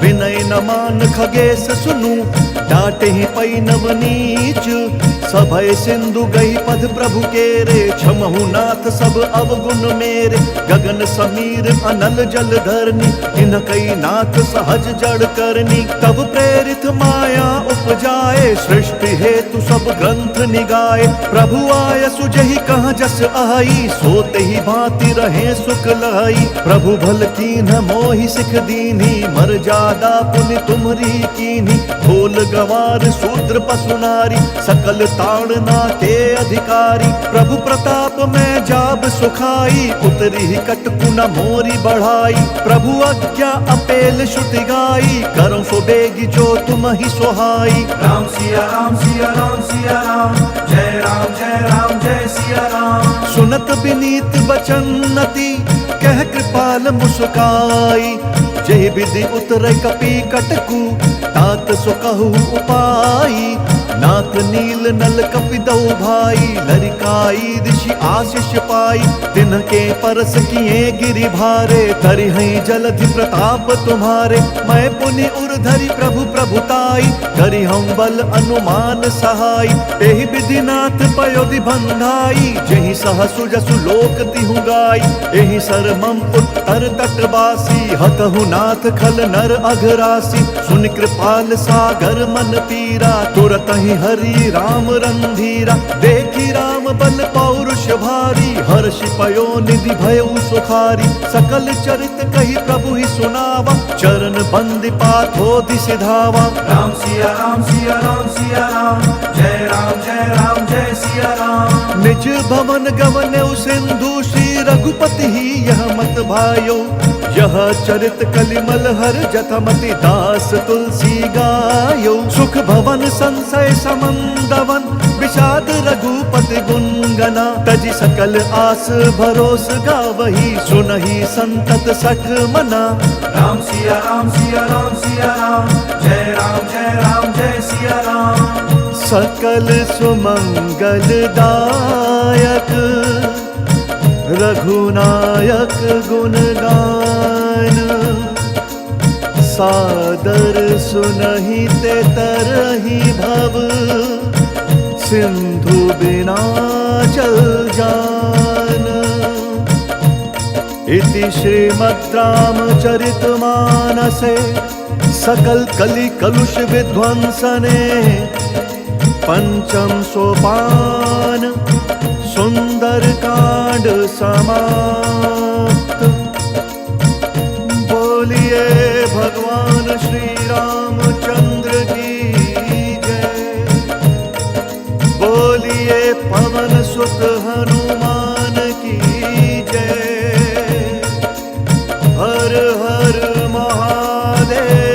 S1: विनय न मान खगेश सुनु डांटे ही पई नवनीच। सभय सिंधु गई पद प्रभु केरे क्षमहु नाथ सब अवगुण मेरे। गगन समीर अनल जल धरनी इन कई नाथ सहज जड़ करनी। तब प्रेरित माया उपजाए सृष्टि हेतु सब ग्रंथ निगाए। प्रभु आय सुजहि कहाँ जस आई सोते ही भांति रहे सुख लाई। प्रभु भल कीन्ह मोहि सिख दीन्ही मर्यादा पुनि तुम्हरी कीन्ही। ढोल गवार शूद्र पशु नारी सकल ताड़ना के अधिकारी। प्रभु प्रताप में जाब सुखाई उतरी ही कटकु न मोरी बढ़ाई। प्रभु आज्ञा अपेल श्रुति गाई करो सो बेगी जो तुम ही सुहाई।
S2: राम सिया राम सिया राम सिया राम जय राम जय सिया राम।
S1: सुनत विनीत बचनति कह कृपाल मुस्काई। जय विधि उतरे कपि कटकु तात सो कहु उपाई। नाथ नील नल कपिदौ भाई लरिकाई ऋषि आशीष पाई। तिनके परस किए गिरि भारे धरि हैं जलधि प्रताप तुम्हारे। मैं पुनि उर धरि प्रभु प्रभुताई करि हम बल अनुमान सहाय। एहि विधि नाथ पयोधि बंधाई जहि सहसु जसु लोक तिहु गाई। एहि सर मम उत्तर तटवासी हतहु नाथ खल नर अघरासी। सुन कृपाल सागर मन पीरा तुरत कहीं हरि राम रंधीरा, देखी राम बल पौरुष भारी, हर्षि पयो निधि भयउ सुखारी, सकल चरित कही प्रभु ही सुनावा, चरण बंदि पाथोधि सिधावा।
S2: राम सिया राम सिया राम सिया राम, जय राम जय राम जय सिया राम।
S1: निज भवन गवन्यौ सिंधु, श्री रघुपति ही यह मत भायो, यह चरित कलिमल हर जथमति दास तुलसी गायो। सुख भवन संशय समंदवन, विषाद रघुपति गुणगना, तजि सकल आस भरोस गावही, सुनहि संतत सठ मना।
S2: राम सिया राम सिया राम सिया राम, जय राम जय सिया राम।
S1: सकल सुमंगल दायक, रघुनायक गुण गान, सादर सुनहि ते तरहि भव, सिंधु बिना चल जान। इति श्रीमद् रामचरितमानसे सकल कलि कलुष विध्वंसने, पंचम सोपान सुंदर कांड समाप्त। बोलिए भगवान श्री रामचंद्र की जय, बोलिए पवन सुत हनुमान की जय। हर हर महादेव।